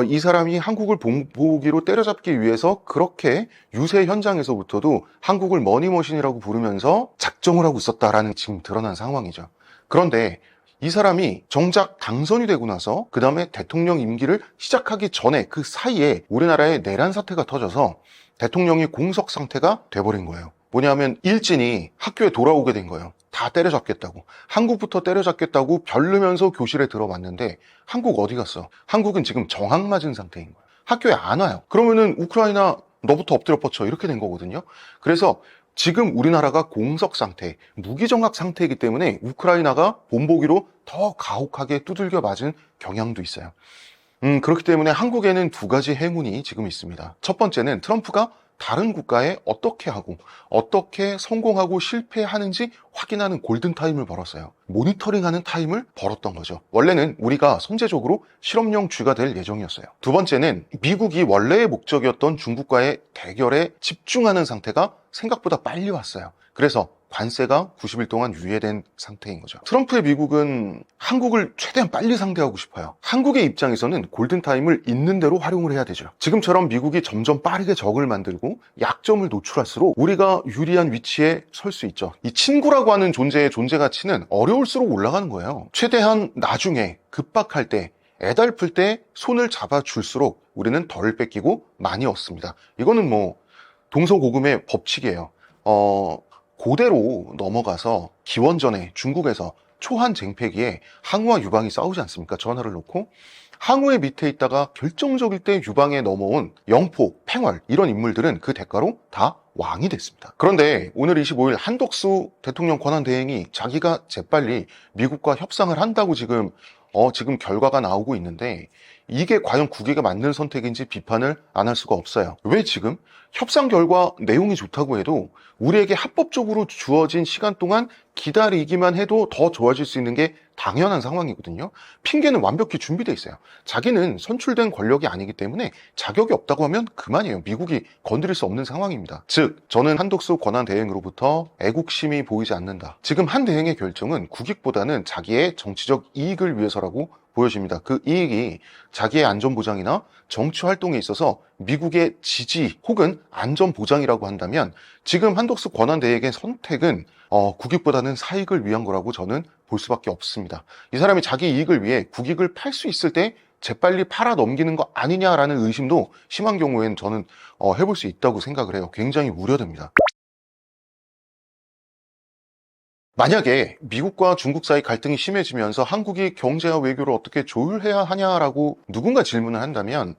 이 사람이 한국을 본보기로 때려잡기 위해서 그렇게 유세 현장에서부터도 한국을 머니머신이라고 부르면서 작정을 하고 있었다라는 지금 드러난 상황이죠. 그런데 이 사람이 정작 당선이 되고 나서 그 다음에 대통령 임기를 시작하기 전에 그 사이에 우리나라에 내란 사태가 터져서 대통령이 공석 상태가 돼버린 거예요. 뭐냐면 일진이 학교에 돌아오게 된 거예요. 다 때려잡겠다고. 한국부터 때려잡겠다고 벼르면서 교실에 들어왔는데 한국 어디 갔어? 한국은 지금 정학 맞은 상태인 거예요. 학교에 안 와요. 그러면은 우크라이나 너부터 엎드려 뻗쳐 이렇게 된 거거든요. 그래서 지금 우리나라가 공석 상태, 무기정학 상태이기 때문에 우크라이나가 본보기로 더 가혹하게 두들겨 맞은 경향도 있어요. 그렇기 때문에 한국에는 두 가지 행운이 지금 있습니다. 첫 번째는 트럼프가 다른 국가에 어떻게 하고 어떻게 성공하고 실패하는지 확인하는 골든타임을 벌었어요. 모니터링하는 타임을 벌었던 거죠. 원래는 우리가 선제적으로 실험용 쥐가 될 예정이었어요. 두 번째는 미국이 원래의 목적이었던 중국과의 대결에 집중하는 상태가 생각보다 빨리 왔어요. 그래서 관세가 90일 동안 유예된 상태인 거죠. 트럼프의 미국은 한국을 최대한 빨리 상대하고 싶어요. 한국의 입장에서는 골든타임을 있는 대로 활용을 해야 되죠. 지금처럼 미국이 점점 빠르게 적을 만들고 약점을 노출할수록 우리가 유리한 위치에 설 수 있죠. 이 친구라고 하는 존재의 존재 가치는 어려울수록 올라가는 거예요. 최대한 나중에 급박할 때 애달플 때 손을 잡아줄수록 우리는 덜 뺏기고 많이 얻습니다. 이거는 뭐 동서고금의 법칙이에요. 그대로 넘어가서 기원전에 중국에서 초한 쟁패기에 항우와 유방이 싸우지 않습니까? 전하를 놓고 항우의 밑에 있다가 결정적일 때 유방에 넘어온 영포, 팽월 이런 인물들은 그 대가로 다 왕이 됐습니다. 그런데 오늘 25일 한덕수 대통령 권한대행이 자기가 재빨리 미국과 협상을 한다고 지금 결과가 나오고 있는데 이게 과연 국익에 맞는 선택인지 비판을 안 할 수가 없어요. 왜 지금? 협상 결과 내용이 좋다고 해도 우리에게 합법적으로 주어진 시간 동안 기다리기만 해도 더 좋아질 수 있는 게 당연한 상황이거든요. 핑계는 완벽히 준비되어 있어요. 자기는 선출된 권력이 아니기 때문에 자격이 없다고 하면 그만이에요. 미국이 건드릴 수 없는 상황입니다. 즉, 저는 한덕수 권한대행으로부터 애국심이 보이지 않는다. 지금 한 대행의 결정은 국익보다는 자기의 정치적 이익을 위해서라고 보여집니다. 그 이익이 자기의 안전보장이나 정치 활동에 있어서 미국의 지지 혹은 안전보장이라고 한다면 지금 한덕수 권한대행의 선택은 국익보다는 사익을 위한 거라고 저는 볼 수밖에 없습니다. 이 사람이 자기 이익을 위해 국익을 팔 수 있을 때 재빨리 팔아 넘기는 거 아니냐라는 의심도 심한 경우에는 저는 해볼 수 있다고 생각을 해요. 굉장히 우려됩니다. 만약에 미국과 중국 사이 갈등이 심해지면서 한국이 경제와 외교를 어떻게 조율해야 하냐라고 누군가 질문을 한다면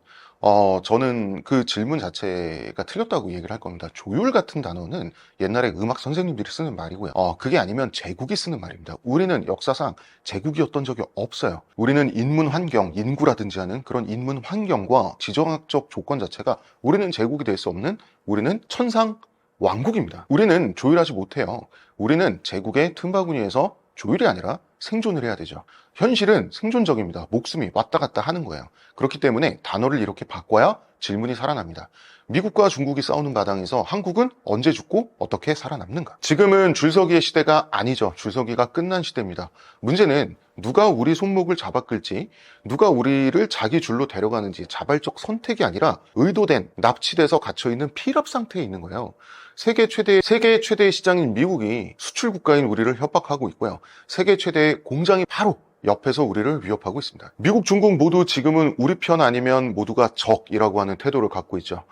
저는 그 질문 자체가 틀렸다고 얘기를 할 겁니다. 조율 같은 단어는 옛날에 음악 선생님들이 쓰는 말이고요. 그게 아니면 제국이 쓰는 말입니다. 우리는 역사상 제국이었던 적이 없어요. 우리는 인문 환경, 인구라든지 하는 그런 인문 환경과 지정학적 조건 자체가 우리는 제국이 될 수 없는 우리는 천상 왕국입니다. 우리는 조율하지 못해요. 우리는 제국의 틈바구니에서 조율이 아니라 생존을 해야 되죠. 현실은 생존적입니다. 목숨이 왔다 갔다 하는 거예요. 그렇기 때문에 단어를 이렇게 바꿔야 질문이 살아납니다. 미국과 중국이 싸우는 마당에서 한국은 언제 죽고 어떻게 살아남는가? 지금은 줄서기의 시대가 아니죠. 줄서기가 끝난 시대입니다. 문제는 누가 우리 손목을 잡아 끌지, 누가 우리를 자기 줄로 데려가는지 자발적 선택이 아니라 의도된 납치돼서 갇혀있는 피랍 상태에 있는 거예요. 세계 최대의 시장인 미국이 수출 국가인 우리를 협박하고 있고요. 세계 최대의 공장이 바로 옆에서 우리를 위협하고 있습니다. 미국, 중국 모두 지금은 우리 편 아니면 모두가 적이라고 하는 태도를 갖고 있죠.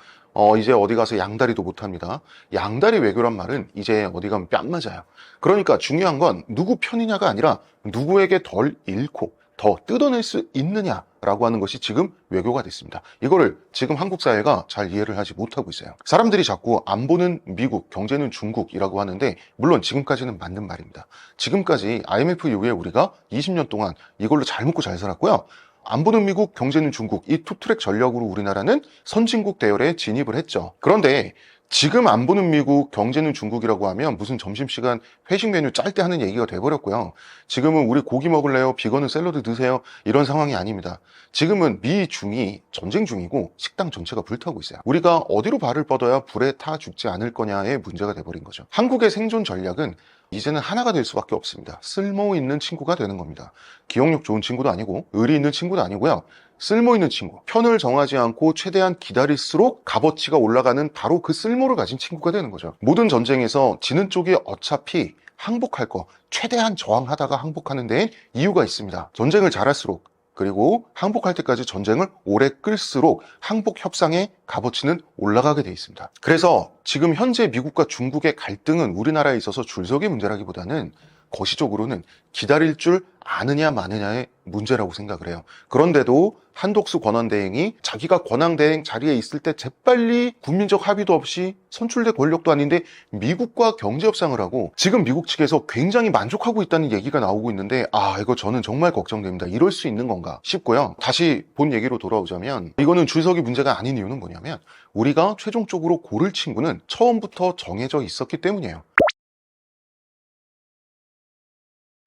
이제 어디 가서 양다리도 못합니다. 양다리 외교란 말은 이제 어디 가면 뺨 맞아요. 그러니까 중요한 건 누구 편이냐가 아니라 누구에게 덜 잃고 더 뜯어낼 수 있느냐라고 하는 것이 지금 외교가 됐습니다. 이거를 지금 한국 사회가 잘 이해를 하지 못하고 있어요. 사람들이 자꾸 안보는 미국, 경제는 중국이라고 하는데 물론 지금까지는 맞는 말입니다. 지금까지 IMF 이후에 우리가 20년 동안 이걸로 잘 먹고 잘 살았고요. 안보는 미국, 경제는 중국, 이 투트랙 전략으로 우리나라는 선진국 대열에 진입을 했죠. 그런데 지금 안보는 미국, 경제는 중국이라고 하면 무슨 점심시간 회식 메뉴 짤 때 하는 얘기가 돼버렸고요. 지금은 우리 고기 먹을래요? 비건은 샐러드 드세요? 이런 상황이 아닙니다. 지금은 미, 중이 전쟁 중이고 식당 전체가 불타고 있어요. 우리가 어디로 발을 뻗어야 불에 타 죽지 않을 거냐의 문제가 돼버린 거죠. 한국의 생존 전략은 이제는 하나가 될 수밖에 없습니다. 쓸모 있는 친구가 되는 겁니다. 기억력 좋은 친구도 아니고 의리 있는 친구도 아니고요. 쓸모 있는 친구, 편을 정하지 않고 최대한 기다릴수록 값어치가 올라가는 바로 그 쓸모를 가진 친구가 되는 거죠. 모든 전쟁에서 지는 쪽이 어차피 항복할 거, 최대한 저항하다가 항복하는 데엔 이유가 있습니다. 전쟁을 잘할수록, 그리고 항복할 때까지 전쟁을 오래 끌수록 항복 협상의 값어치는 올라가게 돼 있습니다. 그래서 지금 현재 미국과 중국의 갈등은 우리나라에 있어서 줄서기 문제라기보다는 거시적으로는 기다릴 줄 아느냐 마느냐의 문제라고 생각을 해요. 그런데도 한덕수 권한대행이 자기가 권한대행 자리에 있을 때 재빨리 국민적 합의도 없이 선출된 권력도 아닌데 미국과 경제 협상을 하고 지금 미국 측에서 굉장히 만족하고 있다는 얘기가 나오고 있는데 이거 저는 정말 걱정됩니다. 이럴 수 있는 건가 싶고요. 다시 본 얘기로 돌아오자면 이거는 줄서기 문제가 아닌 이유는 뭐냐면 우리가 최종적으로 고를 친구는 처음부터 정해져 있었기 때문이에요.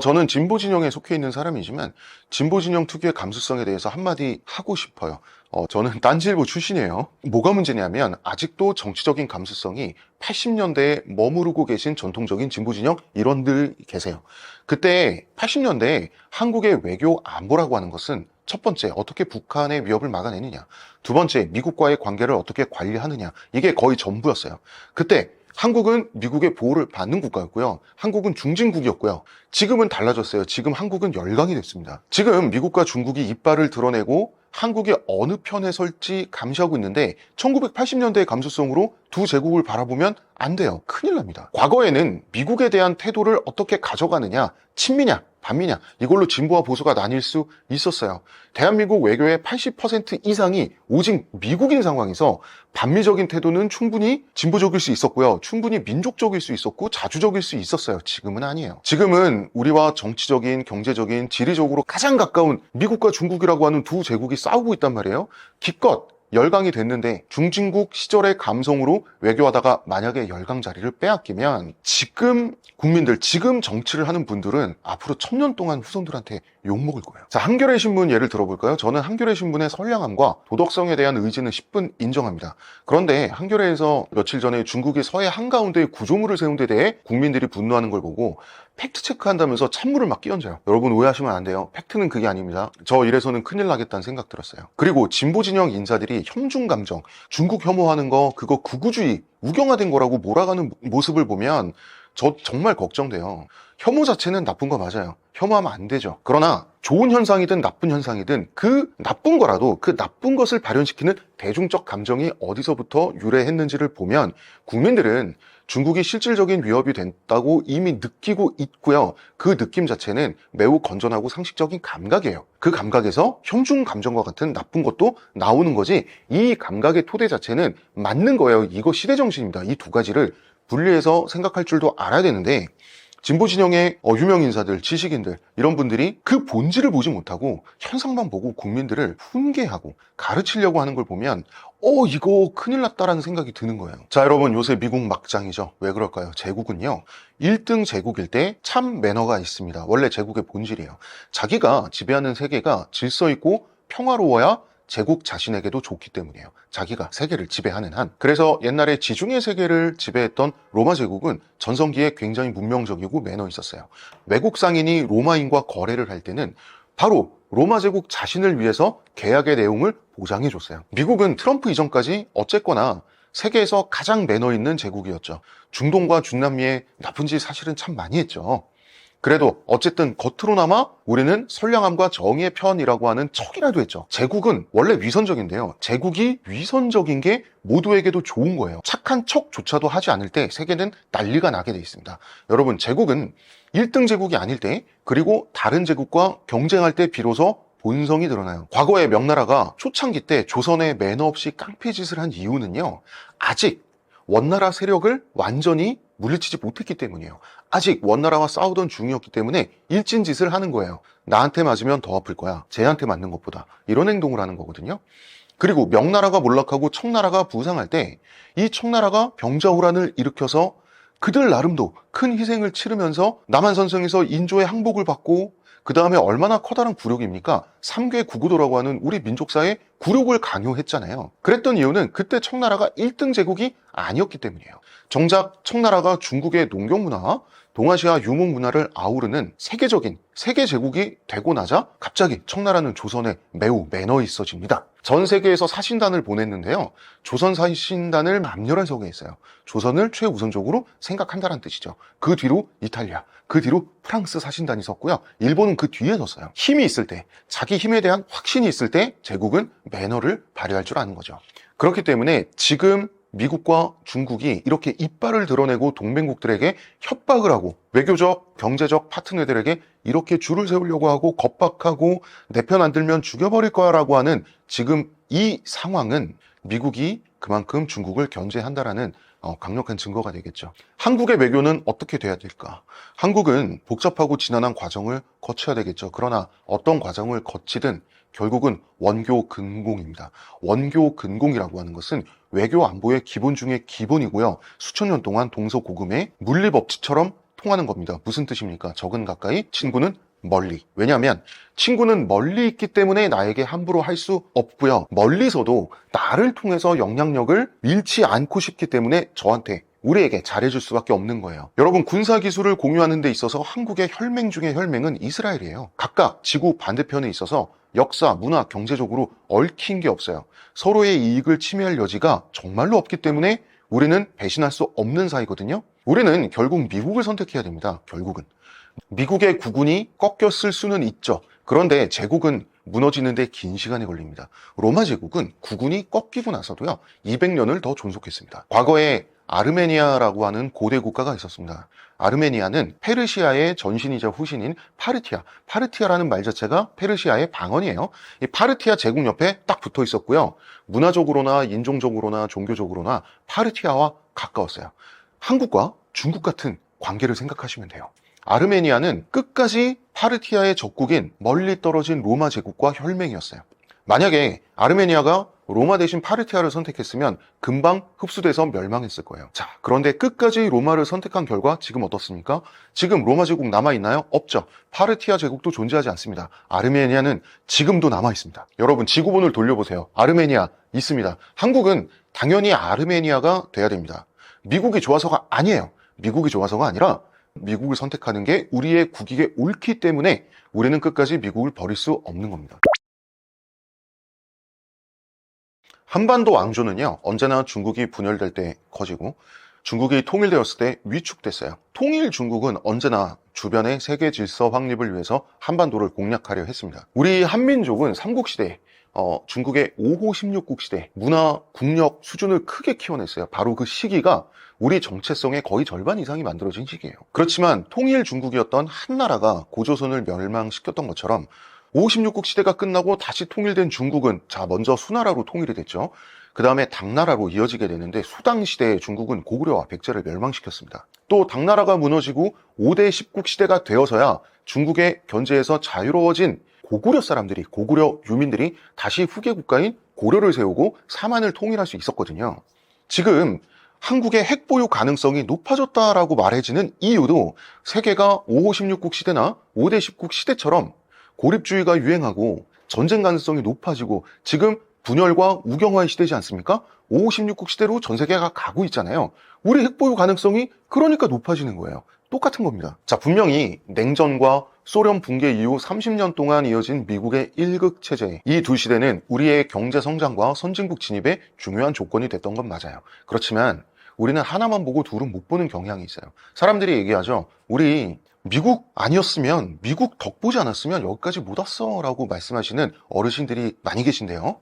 저는 진보 진영에 속해 있는 사람이지만 진보 진영 특유의 감수성에 대해서 한마디 하고 싶어요. 저는 딴지일보 출신이에요. 뭐가 문제냐면 아직도 정치적인 감수성이 80년대에 머무르고 계신 전통적인 진보 진영 일원들 계세요. 그때 80년대에 한국의 외교 안보라고 하는 것은 첫 번째, 어떻게 북한의 위협을 막아내느냐. 두 번째, 미국과의 관계를 어떻게 관리하느냐. 이게 거의 전부였어요. 그때 한국은 미국의 보호를 받는 국가였고요. 한국은 중진국이었고요. 지금은 달라졌어요. 지금 한국은 열강이 됐습니다. 지금 미국과 중국이 이빨을 드러내고 한국이 어느 편에 설지 감시하고 있는데 1980년대의 감수성으로 두 제국을 바라보면 안 돼요. 큰일 납니다. 과거에는 미국에 대한 태도를 어떻게 가져가느냐, 친미냐, 반미냐, 이걸로 진보와 보수가 나뉠 수 있었어요. 대한민국 외교의 80% 이상이 오직 미국인 상황에서 반미적인 태도는 충분히 진보적일 수 있었고요. 충분히 민족적일 수 있었고 자주적일 수 있었어요. 지금은 아니에요. 지금은 우리와 정치적인, 경제적인, 지리적으로 가장 가까운 미국과 중국이라고 하는 두 제국이 싸우고 있단 말이에요. 기껏 열강이 됐는데 중진국 시절의 감성으로 외교하다가 만약에 열강 자리를 빼앗기면 지금 국민들, 지금 정치를 하는 분들은 앞으로 1000년 동안 후손들한테 욕먹을 거예요. 자, 한겨레 신문 예를 들어볼까요? 저는 한겨레 신문의 선량함과 도덕성에 대한 의지는 10분 인정합니다. 그런데 한겨레에서 며칠 전에 중국이 서해 한가운데에 구조물을 세운 데 대해 국민들이 분노하는 걸 보고 팩트 체크한다면서 찬물을 막 끼얹어요. 여러분 오해하시면 안 돼요. 팩트는 그게 아닙니다. 저 이래서는 큰일 나겠다는 생각 들었어요. 그리고 진보 진영 인사들이 혐중 감정, 중국 혐오하는 거 그거 극우주의, 우경화된 거라고 몰아가는 모습을 보면 저 정말 걱정돼요. 혐오 자체는 나쁜 거 맞아요. 혐오하면 안 되죠. 그러나 좋은 현상이든 나쁜 현상이든 그 나쁜 거라도 그 나쁜 것을 발현시키는 대중적 감정이 어디서부터 유래했는지를 보면 국민들은 중국이 실질적인 위협이 된다고 이미 느끼고 있고요. 그 느낌 자체는 매우 건전하고 상식적인 감각이에요. 그 감각에서 혐중 감정과 같은 나쁜 것도 나오는 거지 이 감각의 토대 자체는 맞는 거예요. 이거 시대정신입니다. 이 두 가지를 분리해서 생각할 줄도 알아야 되는데 진보 진영의 유명 인사들, 지식인들 이런 분들이 그 본질을 보지 못하고 현상만 보고 국민들을 훈계하고 가르치려고 하는 걸 보면 이거 큰일 났다라는 생각이 드는 거예요. 자, 여러분 요새 미국 막장이죠. 왜 그럴까요? 제국은요 1등 제국일 때 참 매너가 있습니다. 원래 제국의 본질이에요. 자기가 지배하는 세계가 질서 있고 평화로워야 제국 자신에게도 좋기 때문이에요. 자기가 세계를 지배하는 한. 그래서 옛날에 지중해 세계를 지배했던 로마 제국은 전성기에 굉장히 문명적이고 매너 있었어요. 외국 상인이 로마인과 거래를 할 때는 바로 로마 제국 자신을 위해서 계약의 내용을 보장해 줬어요. 미국은 트럼프 이전까지 어쨌거나 세계에서 가장 매너 있는 제국이었죠. 중동과 중남미에 나쁜 짓 사실은 참 많이 했죠. 그래도 어쨌든 겉으로나마 우리는 선량함과 정의의 편이라고 하는 척이라도 했죠. 제국은 원래 위선적인데요. 제국이 위선적인 게 모두에게도 좋은 거예요. 착한 척조차도 하지 않을 때 세계는 난리가 나게 돼 있습니다. 여러분, 제국은 1등 제국이 아닐 때 그리고 다른 제국과 경쟁할 때 비로소 본성이 드러나요. 과거의 명나라가 초창기 때 조선에 매너 없이 깡패짓을 한 이유는요. 아직 원나라 세력을 완전히 물리치지 못했기 때문이에요. 아직 원나라와 싸우던 중이었기 때문에 일진짓을 하는 거예요. 나한테 맞으면 더 아플 거야. 쟤한테 맞는 것보다. 이런 행동을 하는 거거든요. 그리고 명나라가 몰락하고 청나라가 부상할 때 이 청나라가 병자호란을 일으켜서 그들 나름도 큰 희생을 치르면서 남한산성에서 인조의 항복을 받고 그 다음에 얼마나 커다란 굴욕입니까? 3개 구구도라고 하는 우리 민족사의 굴욕을 강요했잖아요. 그랬던 이유는 그때 청나라가 1등 제국이 아니었기 때문이에요. 정작 청나라가 중국의 농경문화와 동아시아 유목문화를 아우르는 세계적인 세계 제국이 되고 나자 갑자기 청나라는 조선에 매우 매너 있어집니다. 전 세계에서 사신단을 보냈는데요. 조선 사신단을 맘렬하게 소개했어요. 조선을 최우선적으로 생각한다는 뜻이죠. 그 뒤로 이탈리아, 그 뒤로 프랑스 사신단이 섰고요. 일본은 그 뒤에 섰어요. 힘이 있을 때, 자기 힘에 대한 확신이 있을 때 제국은 매너를 발휘할 줄 아는 거죠. 그렇기 때문에 지금 미국과 중국이 이렇게 이빨을 드러내고 동맹국들에게 협박을 하고 외교적, 경제적 파트너들에게 이렇게 줄을 세우려고 하고 겁박하고 내 편 안 들면 죽여버릴 거야 라고 하는 지금 이 상황은 미국이 그만큼 중국을 견제한다라는 강력한 증거가 되겠죠. 한국의 외교는 어떻게 돼야 될까? 한국은 복잡하고 지난한 과정을 거쳐야 되겠죠. 그러나 어떤 과정을 거치든 결국은 원교 근공입니다. 원교 근공이라고 하는 것은 외교 안보의 기본 중에 기본이고요. 수천 년 동안 동서고금의 물리법칙처럼 통하는 겁니다. 무슨 뜻입니까? 적은 가까이, 친구는 멀리. 왜냐하면 친구는 멀리 있기 때문에 나에게 함부로 할 수 없고요. 멀리서도 나를 통해서 영향력을 잃지 않고 싶기 때문에 저한테 우리에게 잘해줄 수밖에 없는 거예요. 여러분, 군사기술을 공유하는 데 있어서 한국의 혈맹 중에 혈맹은 이스라엘이에요. 각각 지구 반대편에 있어서 역사, 문화, 경제적으로 얽힌 게 없어요. 서로의 이익을 침해할 여지가 정말로 없기 때문에 우리는 배신할 수 없는 사이거든요. 우리는 결국 미국을 선택해야 됩니다. 결국은. 미국의 국운이 꺾였을 수는 있죠. 그런데 제국은 무너지는데 긴 시간이 걸립니다. 로마 제국은 국군이 꺾이고 나서도요 200년을 더 존속했습니다. 과거에 아르메니아라고 하는 고대 국가가 있었습니다. 아르메니아는 페르시아의 전신이자 후신인 파르티아, 파르티아라는 말 자체가 페르시아의 방언이에요. 이 파르티아 제국 옆에 딱 붙어 있었고요. 문화적으로나 인종적으로나 종교적으로나 파르티아와 가까웠어요. 한국과 중국 같은 관계를 생각하시면 돼요. 아르메니아는 끝까지 파르티아의 적국인 멀리 떨어진 로마 제국과 혈맹이었어요. 만약에 아르메니아가 로마 대신 파르티아를 선택했으면 금방 흡수돼서 멸망했을 거예요. 자, 그런데 끝까지 로마를 선택한 결과 지금 어떻습니까? 지금 로마 제국 남아있나요? 없죠. 파르티아 제국도 존재하지 않습니다. 아르메니아는 지금도 남아있습니다. 여러분 지구본을 돌려보세요. 아르메니아 있습니다. 한국은 당연히 아르메니아가 돼야 됩니다. 미국이 좋아서가 아니에요. 미국이 좋아서가 아니라 미국을 선택하는 게 우리의 국익에 옳기 때문에 우리는 끝까지 미국을 버릴 수 없는 겁니다. 한반도 왕조는요 언제나 중국이 분열될 때 커지고 중국이 통일되었을 때 위축됐어요. 통일 중국은 언제나 주변의 세계 질서 확립을 위해서 한반도를 공략하려 했습니다. 우리 한민족은 삼국시대 중국의 5호 16국 시대 문화, 국력 수준을 크게 키워냈어요. 바로 그 시기가 우리 정체성의 거의 절반 이상이 만들어진 시기예요. 그렇지만 통일 중국이었던 한나라가 고조선을 멸망시켰던 것처럼 5호 16국 시대가 끝나고 다시 통일된 중국은 먼저 수나라로 통일이 됐죠. 그 다음에 당나라로 이어지게 되는데 수당 시대에 중국은 고구려와 백제를 멸망시켰습니다. 또 당나라가 무너지고 5대 10국 시대가 되어서야 중국의 견제에서 자유로워진 고구려 사람들이, 고구려 유민들이 다시 후계 국가인 고려를 세우고 사만을 통일할 수 있었거든요. 지금 한국의 핵 보유 가능성이 높아졌다라고 말해지는 이유도 세계가 5호 16국 시대나 5대 10국 시대처럼 고립주의가 유행하고 전쟁 가능성이 높아지고 지금 분열과 우경화의 시대지 않습니까? 5호 16국 시대로 전 세계가 가고 있잖아요. 우리 핵 보유 가능성이 그러니까 높아지는 거예요. 똑같은 겁니다. 자, 분명히 냉전과 소련 붕괴 이후 30년 동안 이어진 미국의 일극 체제, 이 두 시대는 우리의 경제 성장과 선진국 진입에 중요한 조건이 됐던 건 맞아요. 그렇지만 우리는 하나만 보고 둘은 못 보는 경향이 있어요. 사람들이 얘기하죠. 우리 미국 아니었으면, 미국 덕 보지 않았으면 여기까지 못 왔어 라고 말씀하시는 어르신들이 많이 계신데요.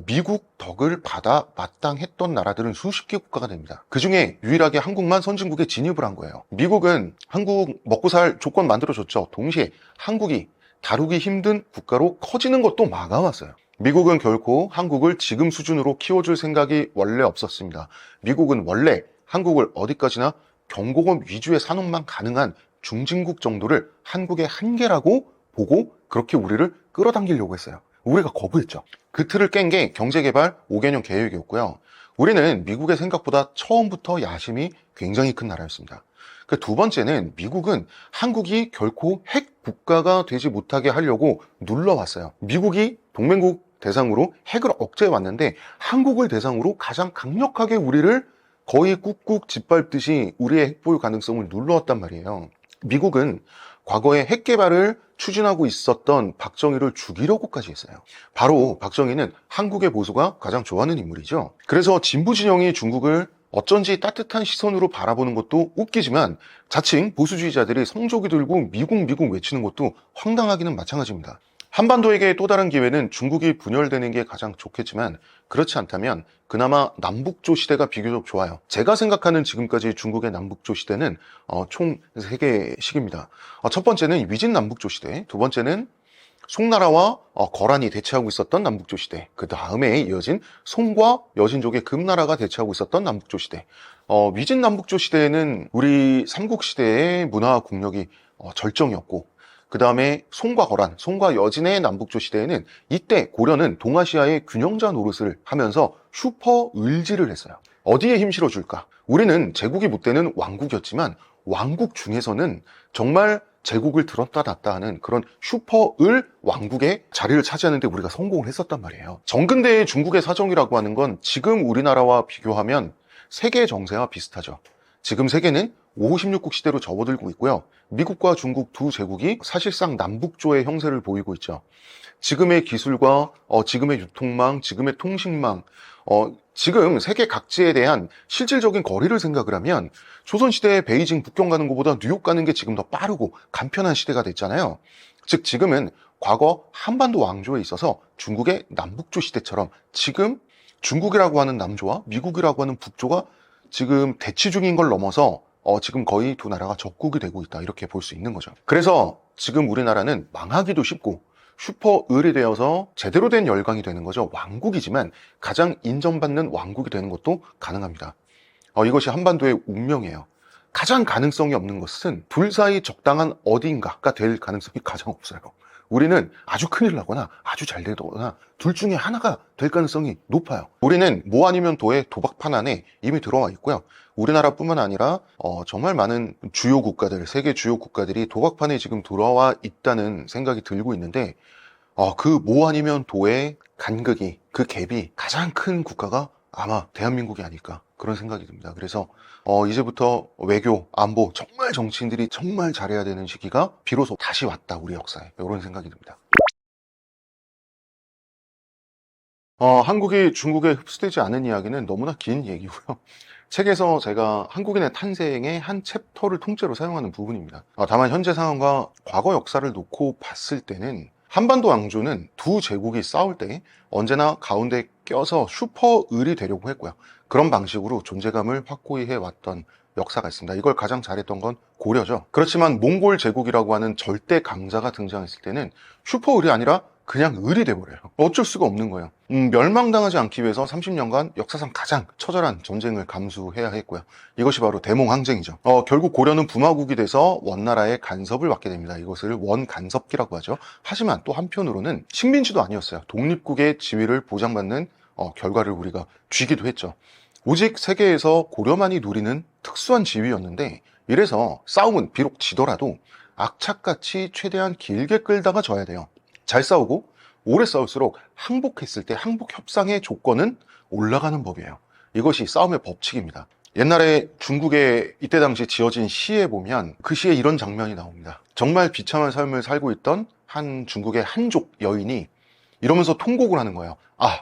미국 덕을 받아 마땅했던 나라들은 수십 개 국가가 됩니다. 그 중에 유일하게 한국만 선진국에 진입을 한 거예요. 미국은 한국 먹고 살 조건 만들어줬죠. 동시에 한국이 다루기 힘든 국가로 커지는 것도 막아왔어요. 미국은 결코 한국을 지금 수준으로 키워줄 생각이 원래 없었습니다. 미국은 원래 한국을 어디까지나 경공업 위주의 산업만 가능한 중진국 정도를 한국의 한계라고 보고 그렇게 우리를 끌어당기려고 했어요. 우리가 거부했죠. 그 틀을 깬 게 경제개발 5개년 계획이었고요. 우리는 미국의 생각보다 처음부터 야심이 굉장히 큰 나라였습니다. 그 두 번째는 미국은 한국이 결코 핵 국가가 되지 못하게 하려고 눌러왔어요. 미국이 동맹국 대상으로 핵을 억제해 왔는데 한국을 대상으로 가장 강력하게 우리를 거의 꾹꾹 짓밟듯이 우리의 핵 보유 가능성을 눌러왔단 말이에요. 미국은 과거에 핵 개발을 추진하고 있었던 박정희를 죽이려고까지 했어요. 바로 박정희는 한국의 보수가 가장 좋아하는 인물이죠. 그래서 진보 진영이 중국을 어쩐지 따뜻한 시선으로 바라보는 것도 웃기지만 자칭 보수주의자들이 성조기 들고 미국 외치는 것도 황당하기는 마찬가지입니다. 한반도에게 또 다른 기회는 중국이 분열되는 게 가장 좋겠지만 그렇지 않다면 그나마 남북조 시대가 비교적 좋아요. 제가 생각하는 지금까지 중국의 남북조 시대는 총 3개의 시기입니다. 첫 번째는 위진 남북조 시대, 두 번째는 송나라와 거란이 대치하고 있었던 남북조 시대, 그 다음에 이어진 송과 여진족의 금나라가 대치하고 있었던 남북조 시대. 위진 남북조 시대에는 우리 삼국시대의 문화 국력이 절정이었고 그 다음에 송과 거란, 송과 여진의 남북조 시대에는 이때 고려는 동아시아의 균형자 노릇을 하면서 슈퍼 을지를 했어요. 어디에 힘 실어줄까? 우리는 제국이 못 되는 왕국이었지만 왕국 중에서는 정말 제국을 들었다 놨다 하는 그런 슈퍼 을 왕국의 자리를 차지하는 데 우리가 성공을 했었단 말이에요. 정근대의 중국의 사정이라고 하는 건 지금 우리나라와 비교하면 세계 정세와 비슷하죠. 지금 세계는 5호 16국 시대로 접어들고 있고요. 미국과 중국 두 제국이 사실상 남북조의 형세를 보이고 있죠. 지금의 기술과 지금의 유통망, 지금의 통신망, 지금 세계 각지에 대한 실질적인 거리를 생각을 하면 조선시대에 베이징 북경 가는 것보다 뉴욕 가는 게 지금 더 빠르고 간편한 시대가 됐잖아요. 즉 지금은 과거 한반도 왕조에 있어서 중국의 남북조 시대처럼 지금 중국이라고 하는 남조와 미국이라고 하는 북조가 지금 대치 중인 걸 넘어서 지금 거의 두 나라가 적국이 되고 있다, 이렇게 볼 수 있는 거죠. 그래서 지금 우리나라는 망하기도 쉽고 슈퍼 을이 되어서 제대로 된 열강이 되는 거죠. 왕국이지만 가장 인정받는 왕국이 되는 것도 가능합니다. 이것이 한반도의 운명이에요. 가장 가능성이 없는 것은 둘 사이 적당한 어딘가가 될 가능성이 가장 없어요. 우리는 아주 큰일 나거나 아주 잘 되거나 둘 중에 하나가 될 가능성이 높아요. 우리는 뭐 아니면 도의 도박판 안에 이미 들어와 있고요. 우리나라뿐만 아니라 정말 많은 주요 국가들, 세계 주요 국가들이 도박판에 지금 들어와 있다는 생각이 들고 있는데, 그 뭐 아니면 도의 간극이, 그 갭이 가장 큰 국가가 아마 대한민국이 아닐까, 그런 생각이 듭니다. 그래서 이제부터 외교, 안보, 정말 정치인들이 정말 잘해야 되는 시기가 비로소 다시 왔다, 우리 역사에. 이런 생각이 듭니다. 한국이 중국에 흡수되지 않은 이야기는 너무나 긴 얘기고요. 책에서 제가 한국인의 탄생의 한 챕터를 통째로 사용하는 부분입니다. 다만 현재 상황과 과거 역사를 놓고 봤을 때는 한반도 왕조는 두 제국이 싸울 때 언제나 가운데 껴서 슈퍼 을이 되려고 했고요. 그런 방식으로 존재감을 확고히 해왔던 역사가 있습니다. 이걸 가장 잘했던 건 고려죠. 그렇지만 몽골 제국이라고 하는 절대 강자가 등장했을 때는 슈퍼 을이 아니라 그냥 을이 돼버려요. 어쩔 수가 없는 거예요. 멸망당하지 않기 위해서 30년간 역사상 가장 처절한 전쟁을 감수해야 했고요. 이것이 바로 대몽항쟁이죠. 결국 고려는 부마국이 돼서 원나라의 간섭을 받게 됩니다. 이것을 원간섭기라고 하죠. 하지만 또 한편으로는 식민지도 아니었어요. 독립국의 지위를 보장받는 결과를 우리가 쥐기도 했죠. 오직 세계에서 고려만이 누리는 특수한 지위였는데, 이래서 싸움은 비록 지더라도 악착같이 최대한 길게 끌다가 져야 돼요. 잘 싸우고 오래 싸울수록 항복했을 때 항복 협상의 조건은 올라가는 법이에요. 이것이 싸움의 법칙입니다. 옛날에 중국에 이때 당시 지어진 시에 보면 그 시에 이런 장면이 나옵니다. 정말 비참한 삶을 살고 있던 한 중국의 한족 여인이 이러면서 통곡을 하는 거예요.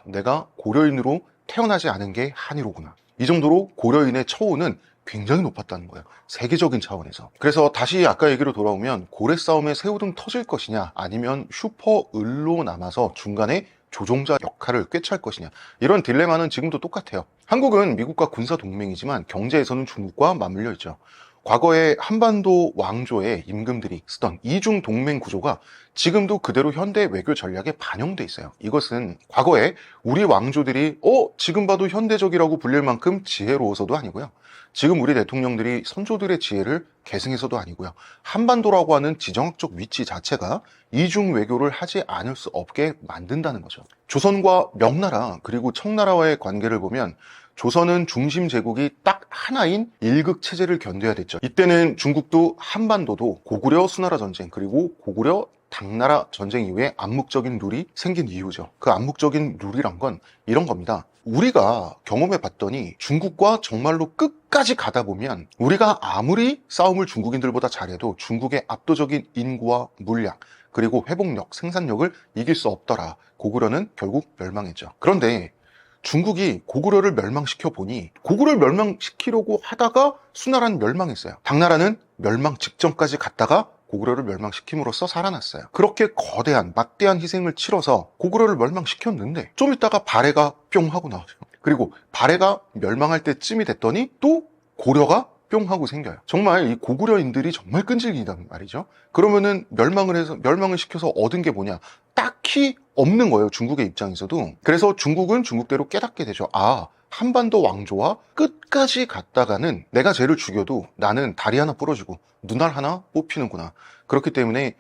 내가 고려인으로 태어나지 않은 게 한이로구나. 이 정도로 고려인의 처우는 굉장히 높았다는 거예요. 세계적인 차원에서. 그래서 다시 아까 얘기로 돌아오면 고래 싸움에 새우등 터질 것이냐, 아니면 슈퍼 을로 남아서 중간에 조종자 역할을 꿰찰 것이냐, 이런 딜레마는 지금도 똑같아요. 한국은 미국과 군사 동맹이지만 경제에서는 중국과 맞물려 있죠. 과거에 한반도 왕조의 임금들이 쓰던 이중 동맹 구조가 지금도 그대로 현대 외교 전략에 반영돼 있어요. 이것은 과거에 우리 왕조들이 지금 봐도 현대적이라고 불릴 만큼 지혜로워서도 아니고요. 지금 우리 대통령들이 선조들의 지혜를 계승해서도 아니고요. 한반도라고 하는 지정학적 위치 자체가 이중 외교를 하지 않을 수 없게 만든다는 거죠. 조선과 명나라 그리고 청나라와의 관계를 보면 조선은 중심 제국이 딱 하나인 일극 체제를 견뎌야 됐죠. 이때는 중국도 한반도도 고구려 수나라 전쟁 그리고 고구려 당나라 전쟁 이후에 암묵적인 룰이 생긴 이유죠. 그 암묵적인 룰이란 건 이런 겁니다. 우리가 경험해 봤더니 중국과 정말로 끝까지 가다 보면 우리가 아무리 싸움을 중국인들보다 잘해도 중국의 압도적인 인구와 물량 그리고 회복력, 생산력을 이길 수 없더라. 고구려는 결국 멸망했죠. 그런데 중국이 고구려를 멸망시켜 보니 고구려를 멸망시키려고 하다가 수나라는 멸망했어요. 당나라는 멸망 직전까지 갔다가 고구려를 멸망시킴으로써 살아났어요. 그렇게 거대한 막대한 희생을 치러서 고구려를 멸망시켰는데 좀 있다가 발해가 뿅 하고 나오죠. 그리고 발해가 멸망할 때쯤이 됐더니 또 고려가 뿅 하고 생겨요. 정말 이 고구려인들이 정말 끈질기단 말이죠. 그러면은 멸망을 시켜서 얻은 게 뭐냐? 딱히 없는 거예요. 중국의 입장에서도. 그래서 중국은 중국대로 깨닫게 되죠. 한반도 왕조와 끝까지 갔다가는 내가 쟤를 죽여도 나는 다리 하나 부러지고 눈알 하나 뽑히는구나. 그렇기 때문에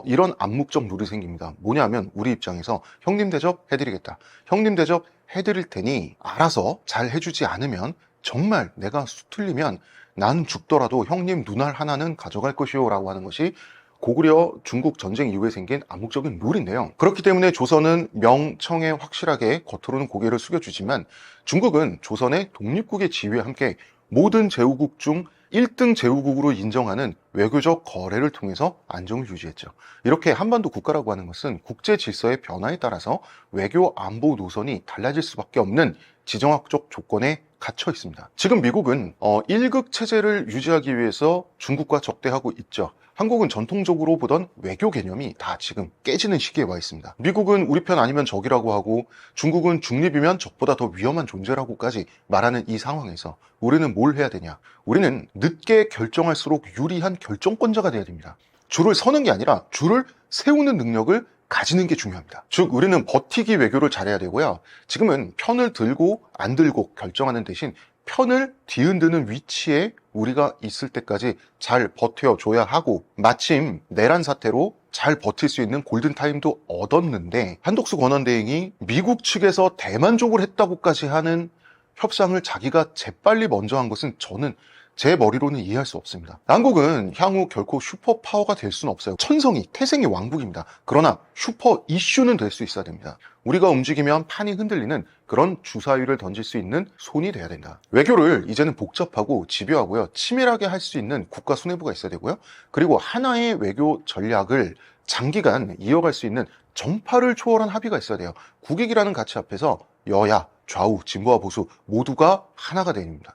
이런 암묵적 룰이 생깁니다. 뭐냐면 우리 입장에서 형님 대접 해드리겠다. 형님 대접 해드릴 테니 알아서 잘 해주지 않으면 정말 내가 수틀리면 난 죽더라도 형님 눈알 하나는 가져갈 것이요 라고 하는 것이 고구려 중국 전쟁 이후에 생긴 암묵적인 룰인데요. 그렇기 때문에 조선은 명청에 확실하게 겉으로는 고개를 숙여주지만 중국은 조선의 독립국의 지위와 함께 모든 제후국 중 1등 제후국으로 인정하는 외교적 거래를 통해서 안정을 유지했죠. 이렇게 한반도 국가라고 하는 것은 국제 질서의 변화에 따라서 외교 안보 노선이 달라질 수밖에 없는 지정학적 조건에 갇혀 있습니다. 지금 미국은 1극 체제를 유지하기 위해서 중국과 적대하고 있죠. 한국은 전통적으로 보던 외교 개념이 다 지금 깨지는 시기에 와 있습니다. 미국은 우리 편 아니면 적이라고 하고 중국은 중립이면 적보다 더 위험한 존재라고까지 말하는 이 상황에서 우리는 뭘 해야 되냐? 우리는 늦게 결정할수록 유리한 결정권자가 돼야 됩니다. 줄을 서는 게 아니라 줄을 세우는 능력을 가지는 게 중요합니다. 즉 우리는 버티기 외교를 잘해야 되고요. 지금은 편을 들고 안 들고 결정하는 대신 편을 뒤흔드는 위치에 우리가 있을 때까지 잘 버텨줘야 하고, 마침 내란 사태로 잘 버틸 수 있는 골든타임도 얻었는데 한독수 권한대행이 미국 측에서 대만족을 했다고까지 하는 협상을 자기가 재빨리 먼저 한 것은 저는 제 머리로는 이해할 수 없습니다. 한국은 향후 결코 슈퍼파워가 될 수는 없어요. 천성이, 태생이 왕국입니다. 그러나 슈퍼 이슈는 될 수 있어야 됩니다. 우리가 움직이면 판이 흔들리는 그런 주사위를 던질 수 있는 손이 돼야 된다. 외교를 이제는 복잡하고 집요하고요, 치밀하게 할 수 있는 국가 수뇌부가 있어야 되고요. 그리고 하나의 외교 전략을 장기간 이어갈 수 있는 정파를 초월한 합의가 있어야 돼요. 국익이라는 가치 앞에서 여야, 좌우, 진보와 보수 모두가 하나가 됩니다.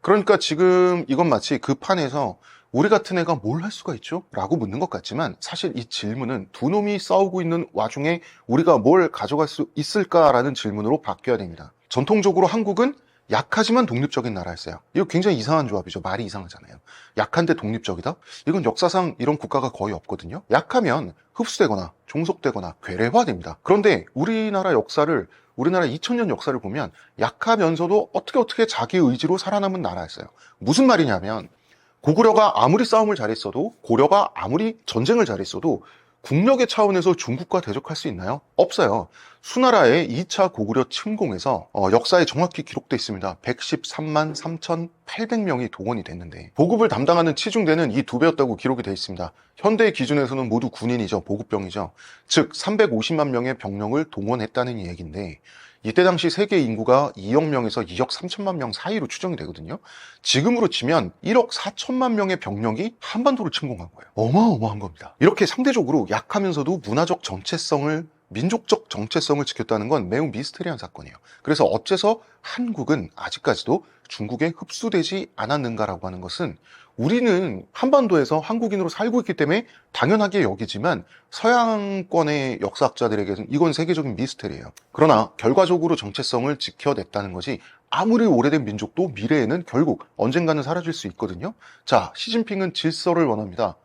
그러니까 지금 이건 마치 그 판에서 우리 같은 애가 뭘 할 수가 있죠? 라고 묻는 것 같지만, 사실 이 질문은 두 놈이 싸우고 있는 와중에 우리가 뭘 가져갈 수 있을까라는 질문으로 바뀌어야 됩니다. 전통적으로 한국은 약하지만 독립적인 나라였어요. 이거 굉장히 이상한 조합이죠. 말이 이상하잖아요. 약한데 독립적이다? 이건 역사상 이런 국가가 거의 없거든요. 약하면 흡수되거나 종속되거나 괴뢰화됩니다. 그런데 우리나라 2000년 역사를 보면 약하면서도 어떻게 자기 의지로 살아남은 나라였어요. 무슨 말이냐면, 고구려가 아무리 싸움을 잘했어도, 고려가 아무리 전쟁을 잘했어도 국력의 차원에서 중국과 대적할 수 있나요? 없어요. 수나라의 2차 고구려 침공에서 역사에 정확히 기록되어 있습니다. 113만 3,800명이 동원이 됐는데 보급을 담당하는 치중대는 이 2배였다고 기록이 되어 있습니다. 현대 기준에서는 모두 군인이죠. 보급병이죠. 즉 350만 명의 병력을 동원했다는 얘기인데, 이때 당시 세계 인구가 2억 명에서 2억 3천만 명 사이로 추정이 되거든요. 지금으로 치면 1억 4천만 명의 병력이 한반도를 침공한 거예요. 어마어마한 겁니다. 이렇게 상대적으로 약하면서도 문화적 정체성을, 민족적 정체성을 지켰다는 건 매우 미스테리한 사건이에요. 그래서 어째서 한국은 아직까지도 중국에 흡수되지 않았는가라고 하는 것은, 우리는 한반도에서 한국인으로 살고 있기 때문에 당연하게 여기지만 서양권의 역사학자들에게는 이건 세계적인 미스테리예요. 그러나 결과적으로 정체성을 지켜냈다는 것이, 아무리 오래된 민족도 미래에는 결국 언젠가는 사라질 수 있거든요. 자, 시진핑은 질서를 원합니다.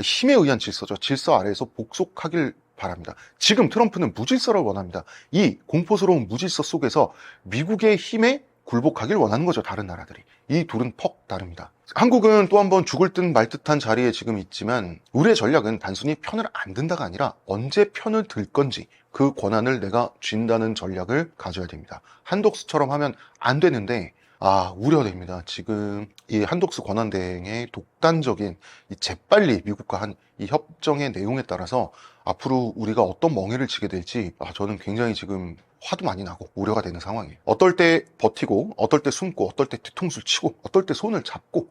힘에 의한 질서죠. 질서 아래에서 복속하길 바랍니다. 지금 트럼프는 무질서를 원합니다. 이 공포스러운 무질서 속에서 미국의 힘에 굴복하길 원하는 거죠, 다른 나라들이. 이 둘은 퍽 다릅니다. 한국은 또 한 번 죽을 듯 말 듯한 자리에 지금 있지만, 우리의 전략은 단순히 편을 안 든다가 아니라 언제 편을 들 건지 그 권한을 내가 쥔다는 전략을 가져야 됩니다. 한독수처럼 하면 안 되는데, 우려됩니다. 지금 이 한독수 권한대행의 독단적인 이 재빨리 미국과 한 이 협정의 내용에 따라서 앞으로 우리가 어떤 멍해를 치게 될지 저는 굉장히 지금 화도 많이 나고 우려가 되는 상황이에요. 어떨 때 버티고, 어떨 때 숨고, 어떨 때 뒤통수를 치고, 어떨 때 손을 잡고,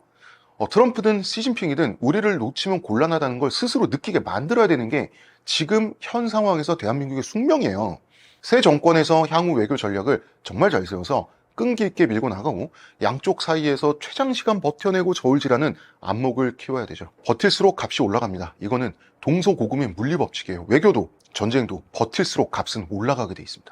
트럼프든 시진핑이든 우리를 놓치면 곤란하다는 걸 스스로 느끼게 만들어야 되는 게 지금 현 상황에서 대한민국의 숙명이에요. 새 정권에서 향후 외교 전략을 정말 잘 세워서 끈기 있게 밀고 나가고, 양쪽 사이에서 최장시간 버텨내고 저울질하는 안목을 키워야 되죠. 버틸수록 값이 올라갑니다. 이거는 동서고금의 물리법칙이에요. 외교도 전쟁도 버틸수록 값은 올라가게 돼 있습니다.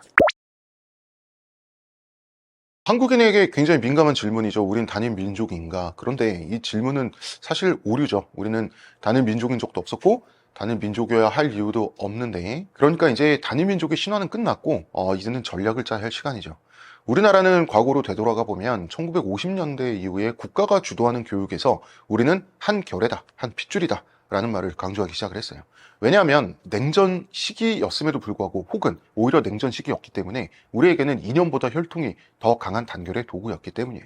한국인에게 굉장히 민감한 질문이죠. 우린 단일 민족인가? 그런데 이 질문은 사실 오류죠. 우리는 단일 민족인 적도 없었고 단일 민족이어야 할 이유도 없는데, 그러니까 이제 단일 민족의 신화는 끝났고 이제는 전략을 짜야 할 시간이죠. 우리나라는 과거로 되돌아가 보면 1950년대 이후에 국가가 주도하는 교육에서 우리는 한 결의다, 한 핏줄이다 라는 말을 강조하기 시작을 했어요. 왜냐하면 냉전 시기였음에도 불구하고, 혹은 오히려 냉전 시기였기 때문에 우리에게는 이념보다 혈통이 더 강한 단결의 도구였기 때문이에요.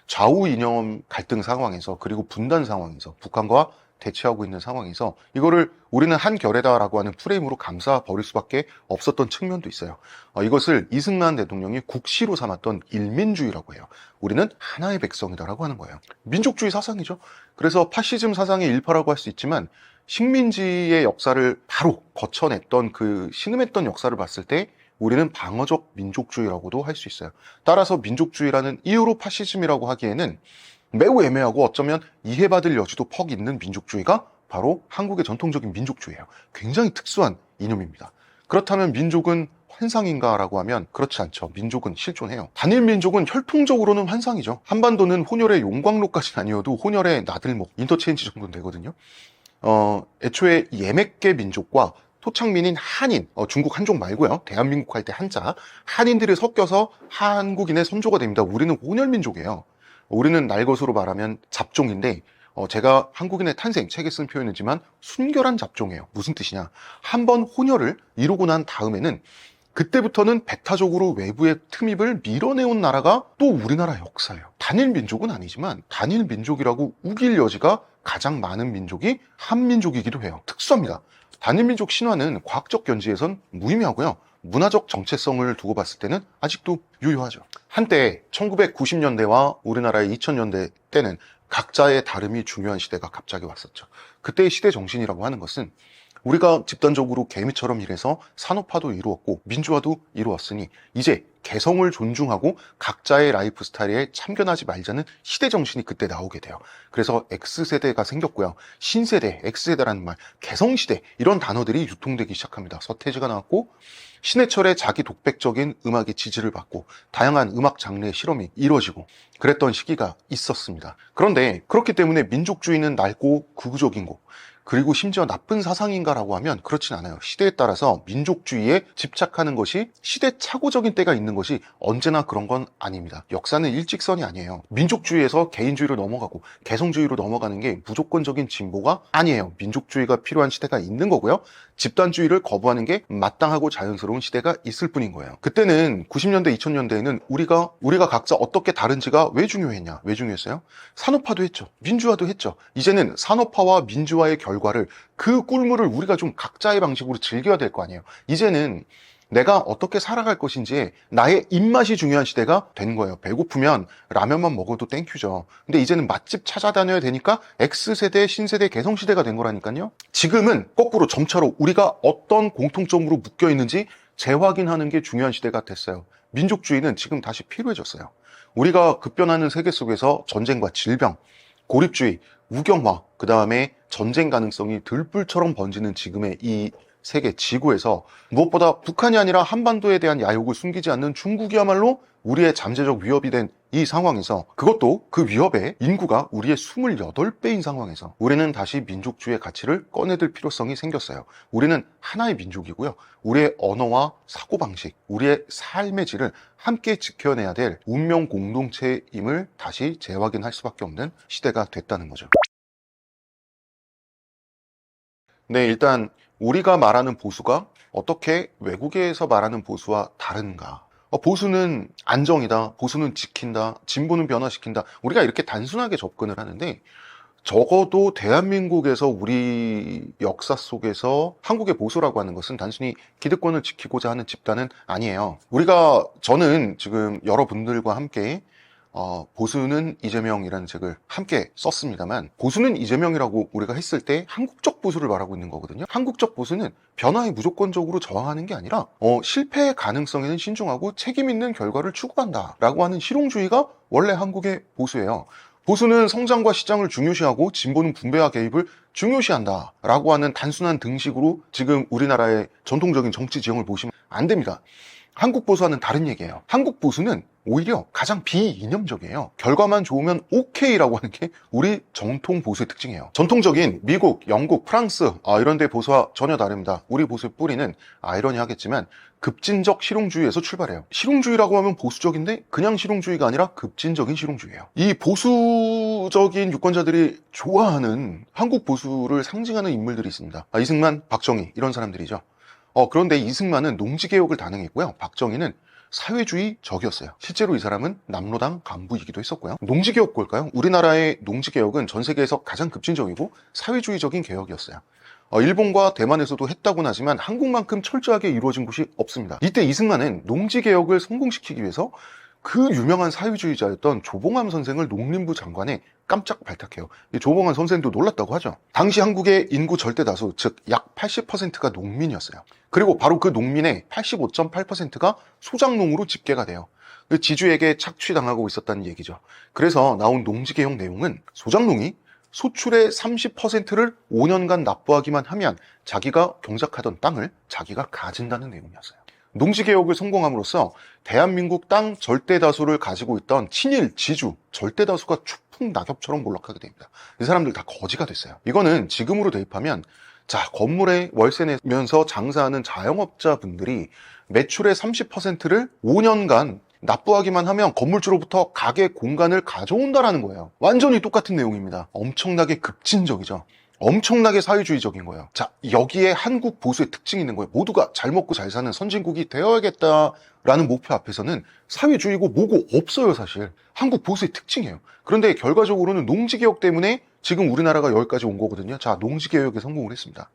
좌우 이념 갈등 상황에서, 그리고 분단 상황에서, 북한과 대치하고 있는 상황에서 이거를 우리는 한 결의다라고 하는 프레임으로 감싸 버릴 수밖에 없었던 측면도 있어요. 이것을 이승만 대통령이 국시로 삼았던 일민주의라고 해요. 우리는 하나의 백성이다라고 하는 거예요. 민족주의 사상이죠. 그래서 파시즘 사상의 일파라고 할 수 있지만, 식민지의 역사를 바로 거쳐냈던 그 신음했던 역사를 봤을 때 우리는 방어적 민족주의라고도 할 수 있어요. 따라서 민족주의라는 이유로 파시즘이라고 하기에는 매우 애매하고 어쩌면 이해받을 여지도 퍽 있는 민족주의가 바로 한국의 전통적인 민족주의예요. 굉장히 특수한 이념입니다. 그렇다면 민족은 환상인가라고 하면 그렇지 않죠. 민족은 실존해요. 단일 민족은 혈통적으로는 환상이죠. 한반도는 혼혈의 용광로까지는 아니어도 혼혈의 나들목, 인터체인지 정도는 되거든요. 애초에 예맥계 민족과 토착민인 한인, 중국 한족 말고요. 대한민국 할 때 한자, 한인들이 섞여서 한국인의 선조가 됩니다. 우리는 혼혈민족이에요. 우리는 날 것으로 말하면 잡종인데, 제가 한국인의 탄생 책에 쓴 표현이지만 순결한 잡종이에요. 무슨 뜻이냐? 한번 혼혈을 이루고 난 다음에는 그때부터는 배타적으로 외부의 틈입을 밀어내온 나라가 또 우리나라 역사예요. 단일 민족은 아니지만 단일 민족이라고 우길 여지가 가장 많은 민족이 한민족이기도 해요. 특수합니다. 단일 민족 신화는 과학적 견지에선 무의미하고요. 문화적 정체성을 두고 봤을 때는 아직도 유효하죠. 한때 1990년대와 우리나라의 2000년대 때는 각자의 다름이 중요한 시대가 갑자기 왔었죠. 그때의 시대 정신이라고 하는 것은 우리가 집단적으로 개미처럼 일해서 산업화도 이루었고 민주화도 이루었으니 이제 개성을 존중하고 각자의 라이프 스타일에 참견하지 말자는 시대 정신이 그때 나오게 돼요. 그래서 X세대가 생겼고요. 신세대, X세대라는 말, 개성시대 이런 단어들이 유통되기 시작합니다. 서태지가 나왔고 신해철의 자기 독백적인 음악의 지지를 받고 다양한 음악 장르의 실험이 이루어지고 그랬던 시기가 있었습니다. 그런데 그렇기 때문에 민족주의는 낡고 극우적인 거 그리고 심지어 나쁜 사상인가라고 하면 그렇진 않아요. 시대에 따라서 민족주의에 집착하는 것이 시대착오적인 때가 있는 것이 언제나 그런 건 아닙니다. 역사는 일직선이 아니에요. 민족주의에서 개인주의로 넘어가고 개성주의로 넘어가는 게 무조건적인 진보가 아니에요. 민족주의가 필요한 시대가 있는 거고요. 집단주의를 거부하는 게 마땅하고 자연스러운 시대가 있을 뿐인 거예요. 그때는 90년대, 2000년대에는 우리가 각자 어떻게 다른지가 왜 중요했냐? 왜 중요했어요? 산업화도 했죠. 민주화도 했죠. 이제는 산업화와 민주화의 결과를 그 꿀물을 우리가 좀 각자의 방식으로 즐겨야 될 거 아니에요. 이제는 내가 어떻게 살아갈 것인지 나의 입맛이 중요한 시대가 된 거예요. 배고프면 라면만 먹어도 땡큐죠. 근데 이제는 맛집 찾아다녀야 되니까 X세대, 신세대, 개성시대가 된 거라니까요. 지금은 거꾸로 점차로 우리가 어떤 공통점으로 묶여 있는지 재확인하는 게 중요한 시대가 됐어요. 민족주의는 지금 다시 필요해졌어요. 우리가 급변하는 세계 속에서 전쟁과 질병, 고립주의, 우경화, 그 다음에 전쟁 가능성이 들불처럼 번지는 지금의 이 세계 지구에서 무엇보다 북한이 아니라 한반도에 대한 야욕을 숨기지 않는 중국이야말로 우리의 잠재적 위협이 된 이 상황에서 그것도 그 위협의 인구가 우리의 28배인 상황에서 우리는 다시 민족주의의 가치를 꺼내들 필요성이 생겼어요. 우리는 하나의 민족이고요. 우리의 언어와 사고방식, 우리의 삶의 질을 함께 지켜내야 될 운명 공동체임을 다시 재확인할 수밖에 없는 시대가 됐다는 거죠. 네, 일단 우리가 말하는 보수가 어떻게 외국에서 말하는 보수와 다른가? 보수는 안정이다, 보수는 지킨다, 진보는 변화시킨다. 우리가 이렇게 단순하게 접근을 하는데 적어도 대한민국에서 우리 역사 속에서 한국의 보수라고 하는 것은 단순히 기득권을 지키고자 하는 집단은 아니에요. 저는 지금 여러분들과 함께 보수는 이재명이라는 책을 함께 썼습니다만 보수는 이재명이라고 우리가 했을 때 한국적 보수를 말하고 있는 거거든요. 한국적 보수는 변화에 무조건적으로 저항하는 게 아니라 실패의 가능성에는 신중하고 책임 있는 결과를 추구한다 라고 하는 실용주의가 원래 한국의 보수예요. 보수는 성장과 시장을 중요시하고 진보는 분배와 개입을 중요시한다 라고 하는 단순한 등식으로 지금 우리나라의 전통적인 정치 지형을 보시면 안 됩니다. 한국 보수와는 다른 얘기예요. 한국 보수는 오히려 가장 비이념적이에요. 결과만 좋으면 오케이라고 하는 게 우리 정통 보수의 특징이에요. 전통적인 미국, 영국, 프랑스 이런 데 보수와 전혀 다릅니다. 우리 보수의 뿌리는 아이러니하겠지만 급진적 실용주의에서 출발해요. 실용주의라고 하면 보수적인데 그냥 실용주의가 아니라 급진적인 실용주의예요. 이 보수적인 유권자들이 좋아하는 한국 보수를 상징하는 인물들이 있습니다. 이승만, 박정희 이런 사람들이죠. 그런데 이승만은 농지개혁을 단행했고요. 박정희는 사회주의적이었어요. 실제로 이 사람은 남로당 간부이기도 했었고요. 농지개혁 뭘까요? 우리나라의 농지개혁은 전 세계에서 가장 급진적이고 사회주의적인 개혁이었어요. 일본과 대만에서도 했다고는 하지만 한국만큼 철저하게 이루어진 곳이 없습니다. 이때 이승만은 농지개혁을 성공시키기 위해서 그 유명한 사회주의자였던 조봉암 선생을 농림부 장관에 깜짝 발탁해요. 이 조봉암 선생도 놀랐다고 하죠. 당시 한국의 인구 절대 다수, 즉 약 80%가 농민이었어요. 그리고 바로 그 농민의 85.8%가 소작농으로 집계가 돼요. 그 지주에게 착취당하고 있었다는 얘기죠. 그래서 나온 농지개혁 내용은 소작농이 소출의 30%를 5년간 납부하기만 하면 자기가 경작하던 땅을 자기가 가진다는 내용이었어요. 농지개혁을 성공함으로써 대한민국 땅 절대다수를 가지고 있던 친일 지주 절대다수가 추풍낙엽처럼 몰락하게 됩니다. 이 사람들 다 거지가 됐어요. 이거는 지금으로 대입하면, 자, 건물에 월세 내면서 장사하는 자영업자분들이 매출의 30%를 5년간 납부하기만 하면 건물주로부터 가게 공간을 가져온다라는 거예요. 완전히 똑같은 내용입니다. 엄청나게 급진적이죠. 엄청나게 사회주의적인 거예요. 자, 여기에 한국 보수의 특징이 있는 거예요. 모두가 잘 먹고 잘 사는 선진국이 되어야겠다라는 목표 앞에서는 사회주의고 뭐고 없어요, 사실. 한국 보수의 특징이에요. 그런데 결과적으로는 농지개혁 때문에 지금 우리나라가 여기까지 온 거거든요. 자, 농지개혁에 성공을 했습니다.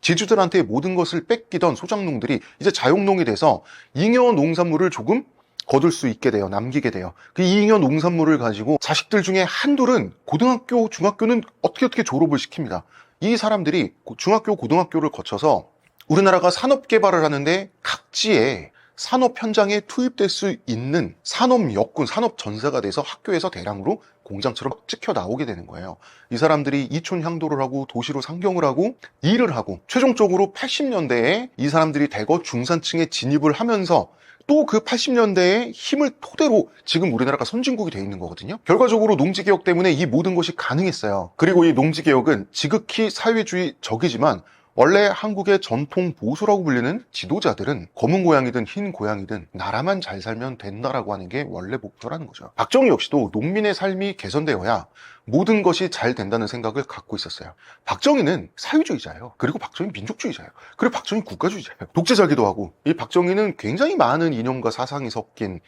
지주들한테 모든 것을 뺏기던 소작농들이 이제 자용농이 돼서 잉여 농산물을 조금 거둘 수 있게 돼요. 남기게 돼요. 그 잉여 농산물을 가지고 자식들 중에 한둘은 고등학교, 중학교는 어떻게 졸업을 시킵니다. 이 사람들이 중학교, 고등학교를 거쳐서 우리나라가 산업 개발을 하는데 각지에 산업 현장에 투입될 수 있는 산업 여군, 산업 전사가 돼서 학교에서 대량으로 공장처럼 찍혀 나오게 되는 거예요. 이 사람들이 이촌 향도를 하고 도시로 상경을 하고 일을 하고 최종적으로 80년대에 이 사람들이 대거 중산층에 진입을 하면서 또 그 80년대의 힘을 토대로 지금 우리나라가 선진국이 돼 있는 거거든요. 결과적으로 농지개혁 때문에 이 모든 것이 가능했어요. 그리고 이 농지개혁은 지극히 사회주의적이지만 원래 한국의 전통 보수라고 불리는 지도자들은 검은 고양이든 흰 고양이든 나라만 잘 살면 된다라고 하는 게 원래 목표라는 거죠. 박정희 역시도 농민의 삶이 개선되어야 모든 것이 잘 된다는 생각을 갖고 있었어요. 박정희는 사회주의자예요. 그리고 박정희 민족주의자예요. 그리고 박정희 국가주의자예요. 독재자기도 하고, 이 박정희는 굉장히 많은 이념과 사상이 섞인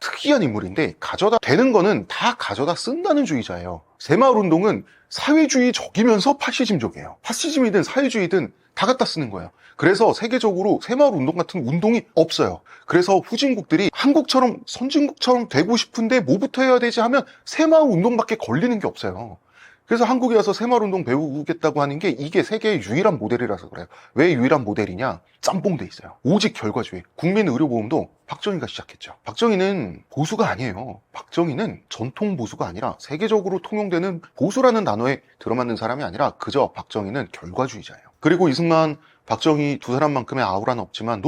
특이한 인물인데, 가져다 되는 거는 다 가져다 쓴다는 주의자예요. 새마을운동은 사회주의적이면서 파시즘적이에요. 파시즘이든 사회주의든 다 갖다 쓰는 거예요. 그래서 세계적으로 새마을운동 같은 운동이 없어요. 그래서 후진국들이 한국처럼 선진국처럼 되고 싶은데 뭐부터 해야 되지 하면 새마을운동밖에 걸리는 게 없어요. 그래서 한국에 와서 새마을운동 배우겠다고 하는 게 이게 세계의 유일한 모델이라서 그래요. 왜 유일한 모델이냐? 짬뽕돼 있어요. 오직 결과주의. 국민의료보험도 박정희가 시작했죠. 박정희는 보수가 아니에요. 박정희는 전통 보수가 아니라 세계적으로 통용되는 보수라는 단어에 들어맞는 사람이 아니라 그저 박정희는 결과주의자예요. 그리고 이승만, 박정희 두 사람만큼의 아우라는 없지만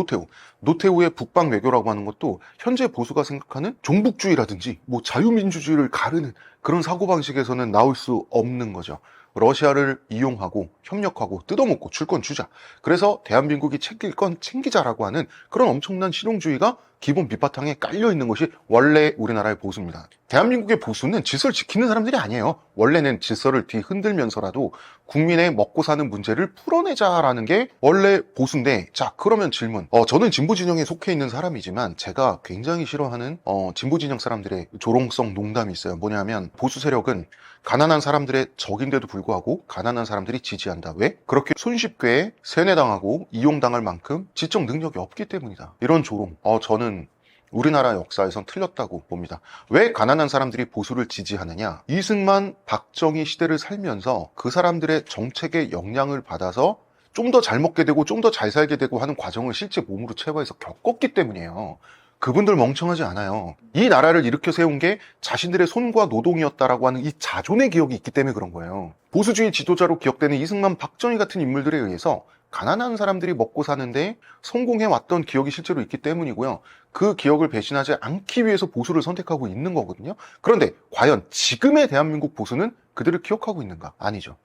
노태우의 북방 외교라고 하는 것도 현재 보수가 생각하는 종북주의라든지 뭐 자유민주주의를 가르는 그런 사고방식에서는 나올 수 없는 거죠. 러시아를 이용하고 협력하고 뜯어먹고 줄 건 주자. 그래서 대한민국이 챙길 건 챙기자라고 하는 그런 엄청난 실용주의가 기본 밑바탕에 깔려 있는 것이 원래 우리나라의 보수입니다. 대한민국의 보수는 질서를 지키는 사람들이 아니에요. 원래는 질서를 뒤흔들면서라도 국민의 먹고 사는 문제를 풀어내자라는 게 원래 보수인데, 자, 그러면 질문. 저는 진보 진영에 속해 있는 사람이지만 제가 굉장히 싫어하는 진보 진영 사람들의 조롱성 농담이 있어요. 뭐냐면 보수 세력은 가난한 사람들의 적인데도 불구하고 가난한 사람들이 지지한다. 왜? 그렇게 손쉽게 세뇌당하고 이용당할 만큼 지적 능력이 없기 때문이다. 이런 조롱. 저는 우리나라 역사에선 틀렸다고 봅니다. 왜 가난한 사람들이 보수를 지지하느냐? 이승만, 박정희 시대를 살면서 그 사람들의 정책의 영향을 받아서 좀 더 잘 먹게 되고 좀 더 잘 살게 되고 하는 과정을 실제 몸으로 체화해서 겪었기 때문이에요. 그분들 멍청하지 않아요. 이 나라를 일으켜 세운 게 자신들의 손과 노동이었다라고 하는 이 자존의 기억이 있기 때문에 그런 거예요. 보수주의 지도자로 기억되는 이승만, 박정희 같은 인물들에 의해서 가난한 사람들이 먹고 사는데 성공해왔던 기억이 실제로 있기 때문이고요. 그 기억을 배신하지 않기 위해서 보수를 선택하고 있는 거거든요. 그런데 과연 지금의 대한민국 보수는 그들을 기억하고 있는가? 아니죠.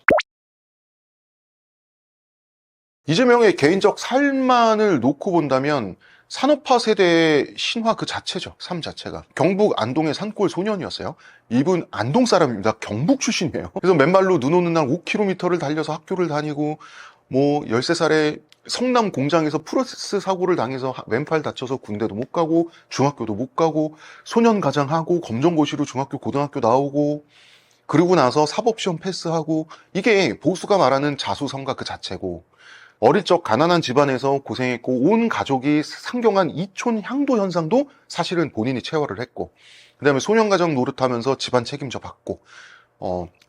이재명의 개인적 삶만을 놓고 본다면 산업화 세대의 신화 그 자체죠. 삶 자체가. 경북 안동의 산골 소년이었어요. 이분 안동 사람입니다. 경북 출신이에요. 그래서 맨발로 눈 오는 날 5km를 달려서 학교를 다니고, 뭐 13살에 성남 공장에서 프로세스 사고를 당해서 왼팔 다쳐서 군대도 못 가고 중학교도 못 가고 소년 가장하고 검정고시로 중학교 고등학교 나오고, 그러고 나서 사법시험 패스하고, 이게 보수가 말하는 자수성가 그 자체고, 어릴 적 가난한 집안에서 고생했고 온 가족이 상경한 이촌 향도 현상도 사실은 본인이 체화를 했고, 그 다음에 소년가정 노릇하면서 집안 책임져 받고,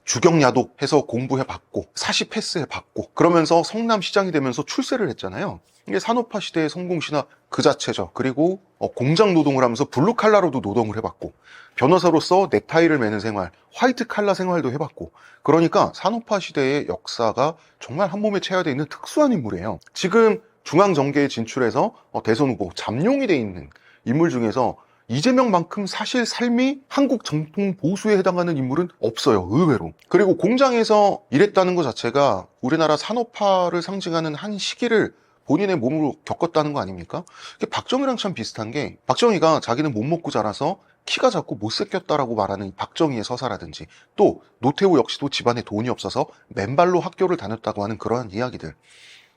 주경야독 해서 공부해 받고, 사시 패스해 받고, 그러면서 성남시장이 되면서 출세를 했잖아요. 이게 산업화 시대의 성공시나 그 자체죠. 그리고 공장 노동을 하면서 블루칼라로도 노동을 해봤고, 변호사로서 넥타이를 매는 생활, 화이트 칼라 생활도 해봤고, 그러니까 산업화 시대의 역사가 정말 한 몸에 체화되어 있는 특수한 인물이에요. 지금 중앙정계에 진출해서 대선 후보 잠룡이 돼 있는 인물 중에서 이재명만큼 사실 삶이 한국 정통 보수에 해당하는 인물은 없어요, 의외로. 그리고 공장에서 일했다는 것 자체가 우리나라 산업화를 상징하는 한 시기를 본인의 몸으로 겪었다는 거 아닙니까? 박정희랑 참 비슷한 게, 박정희가 자기는 못 먹고 자라서 키가 작고 못생겼다라고 말하는 박정희의 서사라든지, 또 노태우 역시도 집안에 돈이 없어서 맨발로 학교를 다녔다고 하는 그러한 이야기들,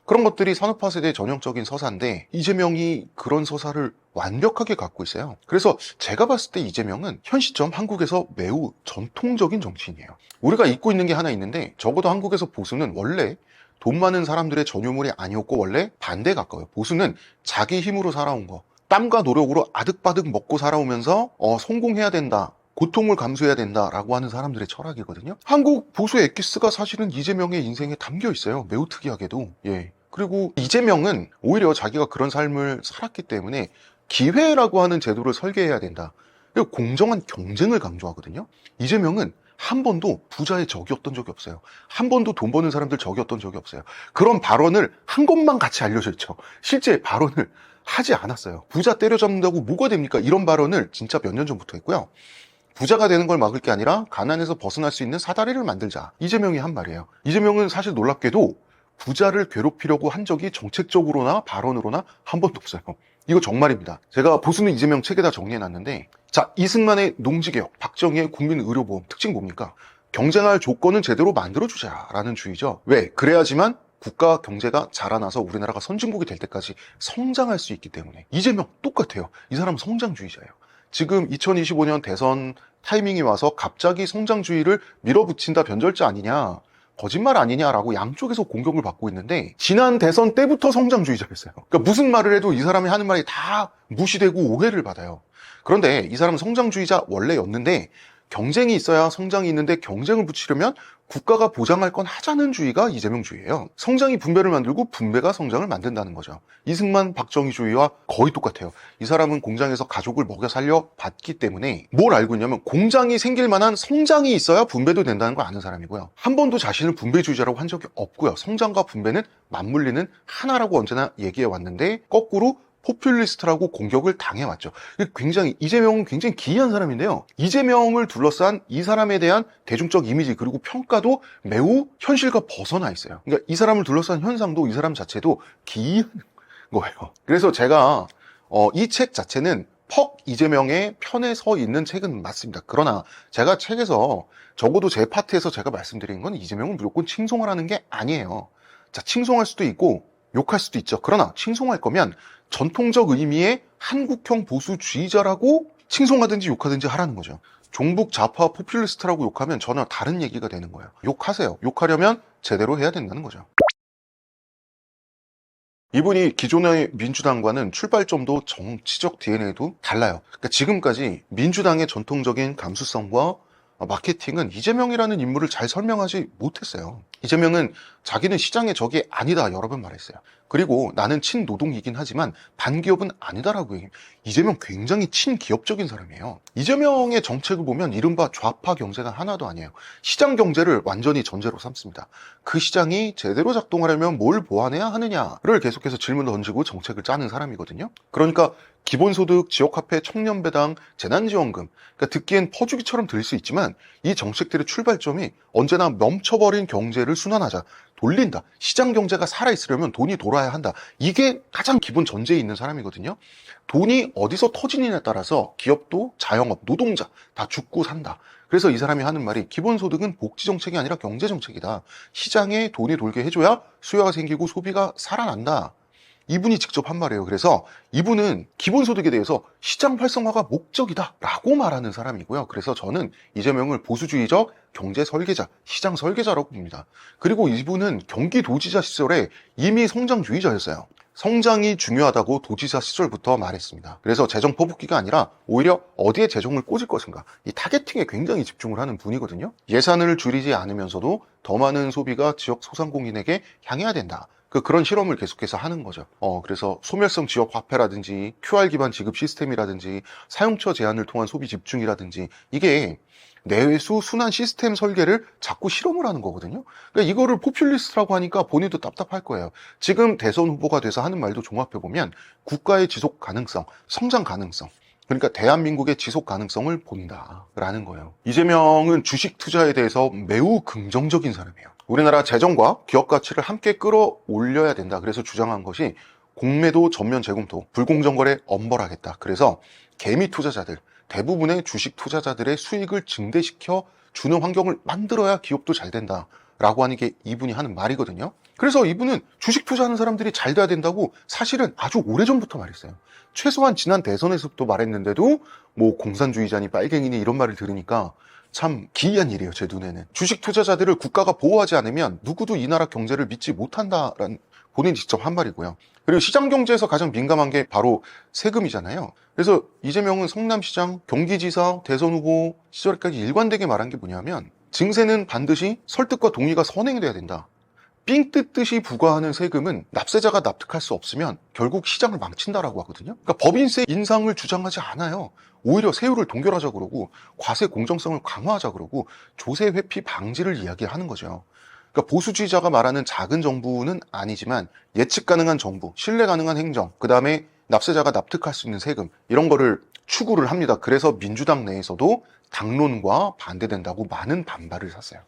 그런 것들이 산업화 세대의 전형적인 서사인데 이재명이 그런 서사를 완벽하게 갖고 있어요. 그래서 제가 봤을 때 이재명은 현 시점 한국에서 매우 전통적인 정치인이에요. 우리가 잊고 있는 게 하나 있는데, 적어도 한국에서 보수는 원래 돈 많은 사람들의 전유물이 아니었고 원래 반대에 가까워요. 보수는 자기 힘으로 살아온 거, 땀과 노력으로 아득바득 먹고 살아오면서 성공해야 된다, 고통을 감수해야 된다라고 하는 사람들의 철학이거든요. 한국 보수의 엑기스가 사실은 이재명의 인생에 담겨 있어요. 매우 특이하게도. 예. 그리고 이재명은 오히려 자기가 그런 삶을 살았기 때문에 기회라고 하는 제도를 설계해야 된다, 그리고 공정한 경쟁을 강조하거든요. 이재명은 한 번도 부자의 적이었던 적이 없어요. 한 번도 돈 버는 사람들 적이었던 적이 없어요. 그런 발언을 한 것만 같이 알려져 있죠. 실제 발언을 하지 않았어요. 부자 때려잡는다고 뭐가 됩니까? 이런 발언을 진짜 몇 년 전부터 했고요. 부자가 되는 걸 막을 게 아니라 가난에서 벗어날 수 있는 사다리를 만들자, 이재명이 한 말이에요. 이재명은 사실 놀랍게도 부자를 괴롭히려고 한 적이 정책적으로나 발언으로나 한 번도 없어요. 이거 정말입니다. 제가 보수는 이재명 책에다 정리해놨는데, 자, 이승만의 농지개혁, 박정희의 국민의료보험 특징 뭡니까? 경쟁할 조건은 제대로 만들어주자라는 주의죠. 왜? 그래야지만 국가 경제가 자라나서 우리나라가 선진국이 될 때까지 성장할 수 있기 때문에. 이재명 똑같아요. 이 사람은 성장주의자예요. 지금 2025년 대선 타이밍이 와서 갑자기 성장주의를 밀어붙인다 변절자 아니냐, 거짓말 아니냐라고 양쪽에서 공격을 받고 있는데, 지난 대선 때부터 성장주의자였어요. 그러니까 무슨 말을 해도 이 사람이 하는 말이 다 무시되고 오해를 받아요. 그런데 이 사람은 성장주의자 원래였는데, 경쟁이 있어야 성장이 있는데 경쟁을 붙이려면 국가가 보장할 건 하자는 주의가 이재명주의예요. 성장이 분배를 만들고 분배가 성장을 만든다는 거죠. 이승만 박정희주의와 거의 똑같아요. 이 사람은 공장에서 가족을 먹여 살려 봤기 때문에 뭘 알고 있냐면, 공장이 생길 만한 성장이 있어야 분배도 된다는 걸 아는 사람이고요. 한 번도 자신을 분배주의자라고 한 적이 없고요. 성장과 분배는 맞물리는 하나라고 언제나 얘기해 왔는데, 거꾸로 포퓰리스트라고 공격을 당해왔죠. 이재명은 굉장히 기이한 사람인데요. 이재명을 둘러싼 이 사람에 대한 대중적 이미지 그리고 평가도 매우 현실과 벗어나 있어요. 그러니까 이 사람을 둘러싼 현상도, 이 사람 자체도 기이한 거예요. 그래서 제가 이 책 자체는 퍽 이재명의 편에 서 있는 책은 맞습니다. 그러나 제가 책에서 적어도 제 파트에서 제가 말씀드린 건 이재명은 무조건 칭송하라는 게 아니에요. 자, 칭송할 수도 있고 욕할 수도 있죠. 그러나 칭송할 거면 전통적 의미의 한국형 보수주의자라고 칭송하든지 욕하든지 하라는 거죠. 종북 좌파 포퓰리스트라고 욕하면 전혀 다른 얘기가 되는 거예요. 욕하세요. 욕하려면 제대로 해야 된다는 거죠. 이분이 기존의 민주당과는 출발점도 정치적 DNA도 달라요. 그러니까 지금까지 민주당의 전통적인 감수성과 마케팅은 이재명이라는 인물을 잘 설명하지 못했어요. 이재명은 자기는 시장의 적이 아니다 여러 번 말했어요. 그리고 나는 친노동이긴 하지만 반기업은 아니다라고 얘기해요. 이재명 굉장히 친기업적인 사람이에요. 이재명의 정책을 보면 이른바 좌파 경제가 하나도 아니에요. 시장 경제를 완전히 전제로 삼습니다. 그 시장이 제대로 작동하려면 뭘 보완해야 하느냐를 계속해서 질문을 던지고 정책을 짜는 사람이거든요. 그러니까 기본소득, 지역화폐, 청년배당, 재난지원금, 그러니까 듣기엔 퍼주기처럼 들릴 수 있지만 이 정책들의 출발점이 언제나 멈춰버린 경제를 순환하자, 돌린다, 시장 경제가 살아있으려면 돈이 돌아야 한다, 이게 가장 기본 전제에 있는 사람이거든요. 돈이 어디서 터지느냐에 따라서 기업도 자영업, 노동자 다 죽고 산다. 그래서 이 사람이 하는 말이, 기본소득은 복지정책이 아니라 경제정책이다. 시장에 돈이 돌게 해줘야 수요가 생기고 소비가 살아난다. 이분이 직접 한 말이에요. 그래서 이분은 기본소득에 대해서 시장 활성화가 목적이다 라고 말하는 사람이고요. 그래서 저는 이재명을 보수주의적 경제 설계자, 시장 설계자라고 봅니다. 그리고 이분은 경기도지사 시절에 이미 성장주의자였어요. 성장이 중요하다고 도지사 시절부터 말했습니다. 그래서 재정 퍼붓기가 아니라 오히려 어디에 재정을 꽂을 것인가, 이 타겟팅에 굉장히 집중을 하는 분이거든요. 예산을 줄이지 않으면서도 더 많은 소비가 지역 소상공인에게 향해야 된다. 그런 실험을 계속해서 하는 거죠. 그래서 소멸성 지역 화폐라든지 QR 기반 지급 시스템이라든지 사용처 제한을 통한 소비 집중이라든지, 이게 내수 순환 시스템 설계를 자꾸 실험을 하는 거거든요. 그러니까 이거를 포퓰리스트라고 하니까 본인도 답답할 거예요. 지금 대선 후보가 돼서 하는 말도 종합해보면 국가의 지속 가능성, 성장 가능성, 그러니까 대한민국의 지속 가능성을 본다라는 거예요. 이재명은 주식 투자에 대해서 매우 긍정적인 사람이에요. 우리나라 재정과 기업 가치를 함께 끌어올려야 된다. 그래서 주장한 것이 공매도 전면 재검토, 불공정거래 엄벌하겠다. 그래서 개미 투자자들, 대부분의 주식 투자자들의 수익을 증대시켜 주는 환경을 만들어야 기업도 잘 된다 라고 하는 게 이분이 하는 말이거든요. 그래서 이분은 주식 투자하는 사람들이 잘 돼야 된다고 사실은 아주 오래전부터 말했어요. 최소한 지난 대선에서부터 말했는데도 뭐 공산주의자니 빨갱이니 이런 말을 들으니까 참 기이한 일이에요, 제 눈에는. 주식 투자자들을 국가가 보호하지 않으면 누구도 이 나라 경제를 믿지 못한다라는 본인이 직접 한 말이고요. 그리고 시장 경제에서 가장 민감한 게 바로 세금이잖아요. 그래서 이재명은 성남시장, 경기지사, 대선 후보 시절까지 일관되게 말한 게 뭐냐면, 증세는 반드시 설득과 동의가 선행돼야 된다. 삥 뜯듯이 부과하는 세금은 납세자가 납득할 수 없으면 결국 시장을 망친다라고 하거든요. 그러니까 법인세 인상을 주장하지 않아요. 오히려 세율을 동결하자 그러고 과세 공정성을 강화하자 그러고 조세 회피 방지를 이야기하는 거죠. 그러니까 보수주의자가 말하는 작은 정부는 아니지만 예측 가능한 정부, 신뢰 가능한 행정, 그 다음에 납세자가 납득할 수 있는 세금, 이런 거를 추구를 합니다. 그래서 민주당 내에서도 당론과 반대된다고 많은 반발을 샀어요.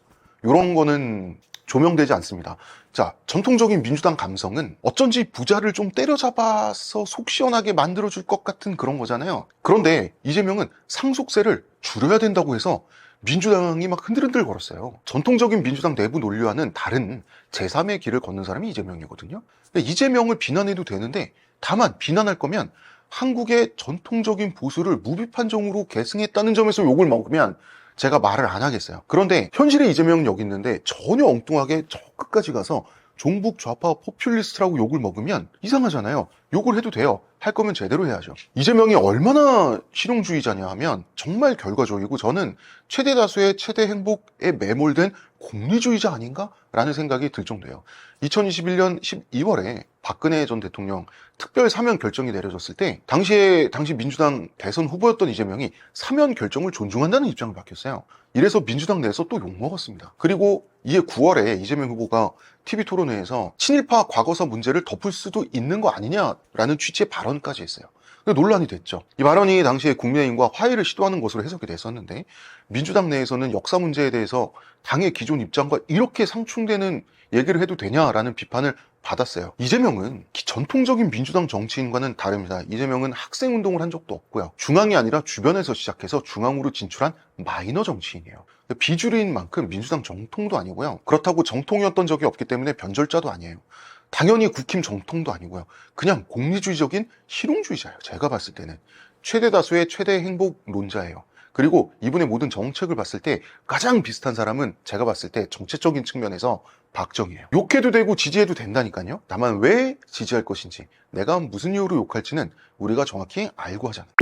이런 거는 조명되지 않습니다. 자, 전통적인 민주당 감성은 어쩐지 부자를 좀 때려잡아서 속 시원하게 만들어줄 것 같은 그런 거잖아요. 그런데 이재명은 상속세를 줄여야 된다고 해서 민주당이 막 흔들흔들 걸었어요. 전통적인 민주당 내부 논리와는 다른 제3의 길을 걷는 사람이 이재명이거든요. 이재명을 비난해도 되는데, 다만 비난할 거면 한국의 전통적인 보수를 무비판정으로 계승했다는 점에서 욕을 먹으면 제가 말을 안 하겠어요. 그런데 현실에 이재명은 여기 있는데 전혀 엉뚱하게 저 끝까지 가서 종북 좌파 포퓰리스트라고 욕을 먹으면 이상하잖아요. 욕을 해도 돼요. 할 거면 제대로 해야죠. 이재명이 얼마나 실용주의자냐 하면 정말 결과적이고, 저는 최대 다수의 최대 행복에 매몰된 공리주의자 아닌가? 라는 생각이 들 정도예요. 2021년 12월에 박근혜 전 대통령 특별 사면 결정이 내려졌을 때 당시 민주당 대선 후보였던 이재명이 사면 결정을 존중한다는 입장을 밝혔어요. 이래서 민주당 내에서 또 욕먹었습니다. 그리고 이해 9월에 이재명 후보가 TV토론회에서 친일파 과거사 문제를 덮을 수도 있는 거 아니냐라는 취지의 발언까지 했어요. 논란이 됐죠. 이 발언이 당시에 국민의힘과 화해를 시도하는 것으로 해석이 됐었는데, 민주당 내에서는 역사 문제에 대해서 당의 기존 입장과 이렇게 상충되는 얘기를 해도 되냐라는 비판을 받았어요. 이재명은 전통적인 민주당 정치인과는 다릅니다. 이재명은 학생운동을 한 적도 없고요. 중앙이 아니라 주변에서 시작해서 중앙으로 진출한 마이너 정치인이에요. 비주류인 만큼 민주당 정통도 아니고요. 그렇다고 정통이었던 적이 없기 때문에 변절자도 아니에요. 당연히 국힘 정통도 아니고요. 그냥 공리주의적인 실용주의자예요. 제가 봤을 때는 최대 다수의 최대 행복론자예요. 그리고 이분의 모든 정책을 봤을 때 가장 비슷한 사람은 제가 봤을 때 정책적인 측면에서 박정희예요. 욕해도 되고 지지해도 된다니까요. 다만 왜 지지할 것인지, 내가 무슨 이유로 욕할지는 우리가 정확히 알고 하잖아요.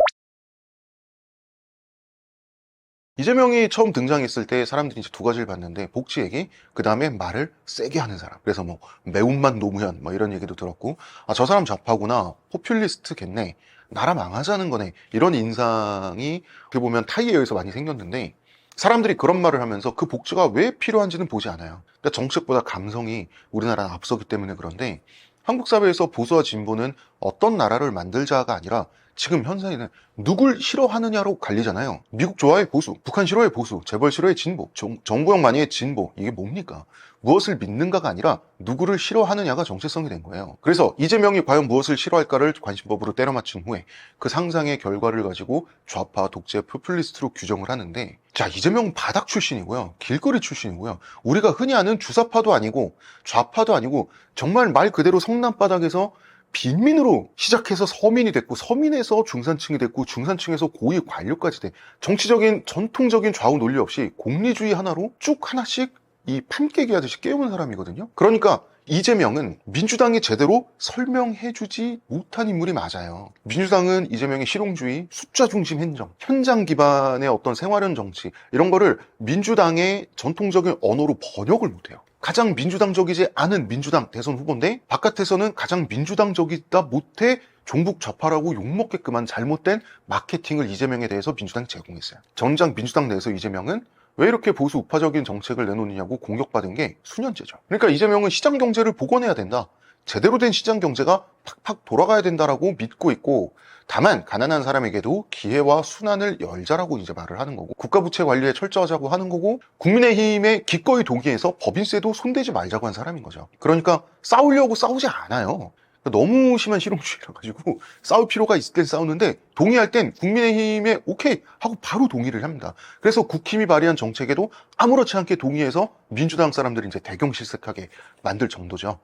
이재명이 처음 등장했을 때 사람들이 이제 두 가지를 봤는데, 복지 얘기, 그 다음에 말을 세게 하는 사람. 그래서 뭐 매운맛 노무현 뭐 이런 얘기도 들었고, 아, 저 사람 좌파구나, 포퓰리스트겠네, 나라 망하자는 거네, 이런 인상이 어떻게 보면 타이에 의해서 많이 생겼는데, 사람들이 그런 말을 하면서 그 복지가 왜 필요한지는 보지 않아요. 그러니까 정책보다 감성이 우리나라는 앞서기 때문에. 그런데 한국 사회에서 보수와 진보는 어떤 나라를 만들자가 아니라 지금 현재는 누굴 싫어하느냐로 갈리잖아요. 미국 좋아해 보수, 북한 싫어해 보수, 재벌 싫어해 진보, 정보용 많이해 진보. 이게 뭡니까? 무엇을 믿는가가 아니라 누구를 싫어하느냐가 정체성이 된 거예요. 그래서 이재명이 과연 무엇을 싫어할까를 관심법으로 때려 맞춘 후에 그 상상의 결과를 가지고 좌파, 독재, 포퓰리스트로 규정을 하는데, 자, 이재명은 바닥 출신이고요. 길거리 출신이고요. 우리가 흔히 아는 주사파도 아니고 좌파도 아니고 정말 말 그대로 성남 바닥에서 빈민으로 시작해서 서민이 됐고, 서민에서 중산층이 됐고, 중산층에서 고위 관료까지 돼. 정치적인 전통적인 좌우 논리 없이 공리주의 하나로 쭉 하나씩 이 판깨기 하듯이 깨우는 사람이거든요. 그러니까 이재명은 민주당이 제대로 설명해주지 못한 인물이 맞아요. 민주당은 이재명의 실용주의, 숫자 중심 행정, 현장 기반의 어떤 생활형 정치, 이런 거를 민주당의 전통적인 언어로 번역을 못해요. 가장 민주당적이지 않은 민주당 대선 후보인데 바깥에서는 가장 민주당적이다 못해 종북 좌파라고 욕먹게끔 한 잘못된 마케팅을 이재명에 대해서 민주당이 제공했어요. 정작 민주당 내에서 이재명은 왜 이렇게 보수 우파적인 정책을 내놓느냐고 공격받은 게 수년째죠. 그러니까 이재명은 시장 경제를 복원해야 된다. 제대로 된 시장 경제가 팍팍 돌아가야 된다라고 믿고 있고, 다만 가난한 사람에게도 기회와 순환을 열자라고 이제 말을 하는 거고, 국가부채 관리에 철저하자고 하는 거고, 국민의힘에 기꺼이 동의해서 법인세도 손대지 말자고 한 사람인 거죠. 그러니까 싸우려고 싸우지 않아요. 너무 심한 실용주의라 가지고 싸울 필요가 있을 땐 싸우는데, 동의할 땐 국민의힘에 오케이 하고 바로 동의를 합니다. 그래서 국힘이 발의한 정책에도 아무렇지 않게 동의해서 민주당 사람들이 이제 대경실색하게 만들 정도죠.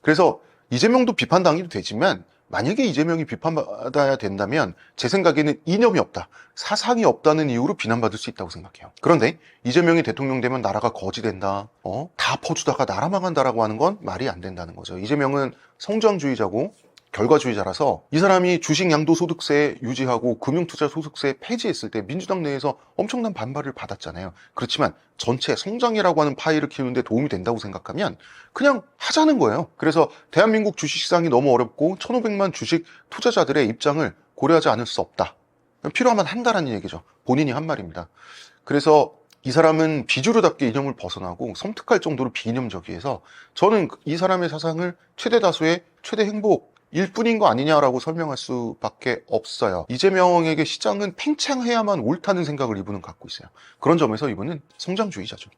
그래서 이재명도 비판당해도 되지만, 만약에 이재명이 비판받아야 된다면 제 생각에는 이념이 없다, 사상이 없다는 이유로 비난받을 수 있다고 생각해요. 그런데 이재명이 대통령 되면 나라가 거지 된다, 다 퍼주다가 나라 망한다라고 하는 건 말이 안 된다는 거죠. 이재명은 성장주의자고 결과주의자라서 이 사람이 주식 양도소득세 유지하고 금융투자소득세 폐지했을 때 민주당 내에서 엄청난 반발을 받았잖아요. 그렇지만 전체 성장이라고 하는 파이를 키우는데 도움이 된다고 생각하면 그냥 하자는 거예요. 그래서 대한민국 주식시장이 너무 어렵고 1,500만 주식 투자자들의 입장을 고려하지 않을 수 없다, 필요하면 한다라는 얘기죠. 본인이 한 말입니다. 그래서 이 사람은 비주류답게 이념을 벗어나고 섬뜩할 정도로 비이념적이어서 저는 이 사람의 사상을 최대 다수의 최대 행복일 뿐인 거 아니냐라고 설명할 수밖에 없어요. 이재명에게 시장은 팽창해야만 옳다는 생각을 이분은 갖고 있어요. 그런 점에서 이분은 성장주의자죠.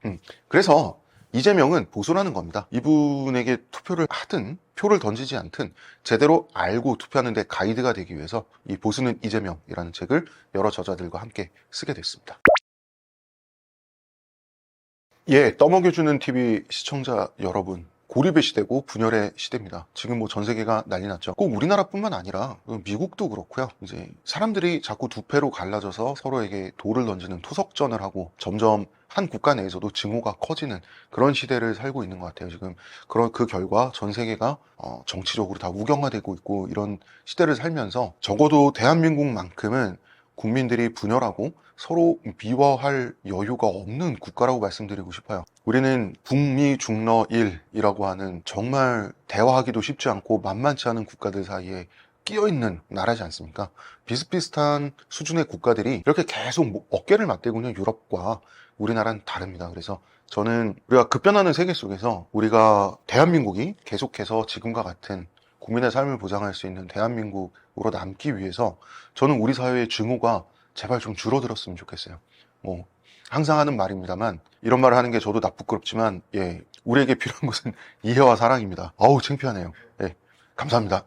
그래서 이재명은 보수라는 겁니다. 이분에게 투표를 하든 표를 던지지 않든 제대로 알고 투표하는 데 가이드가 되기 위해서 이 보수는 이재명이라는 책을 여러 저자들과 함께 쓰게 됐습니다. 예, 떠먹여주는 TV 시청자 여러분, 고립의 시대고 분열의 시대입니다. 지금 뭐 전 세계가 난리 났죠. 꼭 우리나라뿐만 아니라 미국도 그렇고요. 이제 사람들이 자꾸 두 패로 갈라져서 서로에게 돌을 던지는 투석전을 하고 점점 한 국가 내에서도 증오가 커지는 그런 시대를 살고 있는 것 같아요. 지금 그 결과 전 세계가 정치적으로 다 우경화되고 있고, 이런 시대를 살면서 적어도 대한민국만큼은 국민들이 분열하고 서로 미워할 여유가 없는 국가라고 말씀드리고 싶어요. 우리는 북미 중러일이라고 하는 정말 대화하기도 쉽지 않고 만만치 않은 국가들 사이에 끼어있는 나라지 않습니까? 비슷비슷한 수준의 국가들이 이렇게 계속 어깨를 맞대고 있는 유럽과 우리나라는 다릅니다. 그래서 저는 우리가 급변하는 세계 속에서 우리가 대한민국이 계속해서 지금과 같은 국민의 삶을 보장할 수 있는 대한민국으로 남기 위해서 저는 우리 사회의 증오가 제발 좀 줄어들었으면 좋겠어요. 뭐 항상 하는 말입니다만, 이런 말을 하는 게 저도 나쁘끄럽지만, 예, 우리에게 필요한 것은 이해와 사랑입니다. 어우, 창피하네요. 예, 감사합니다.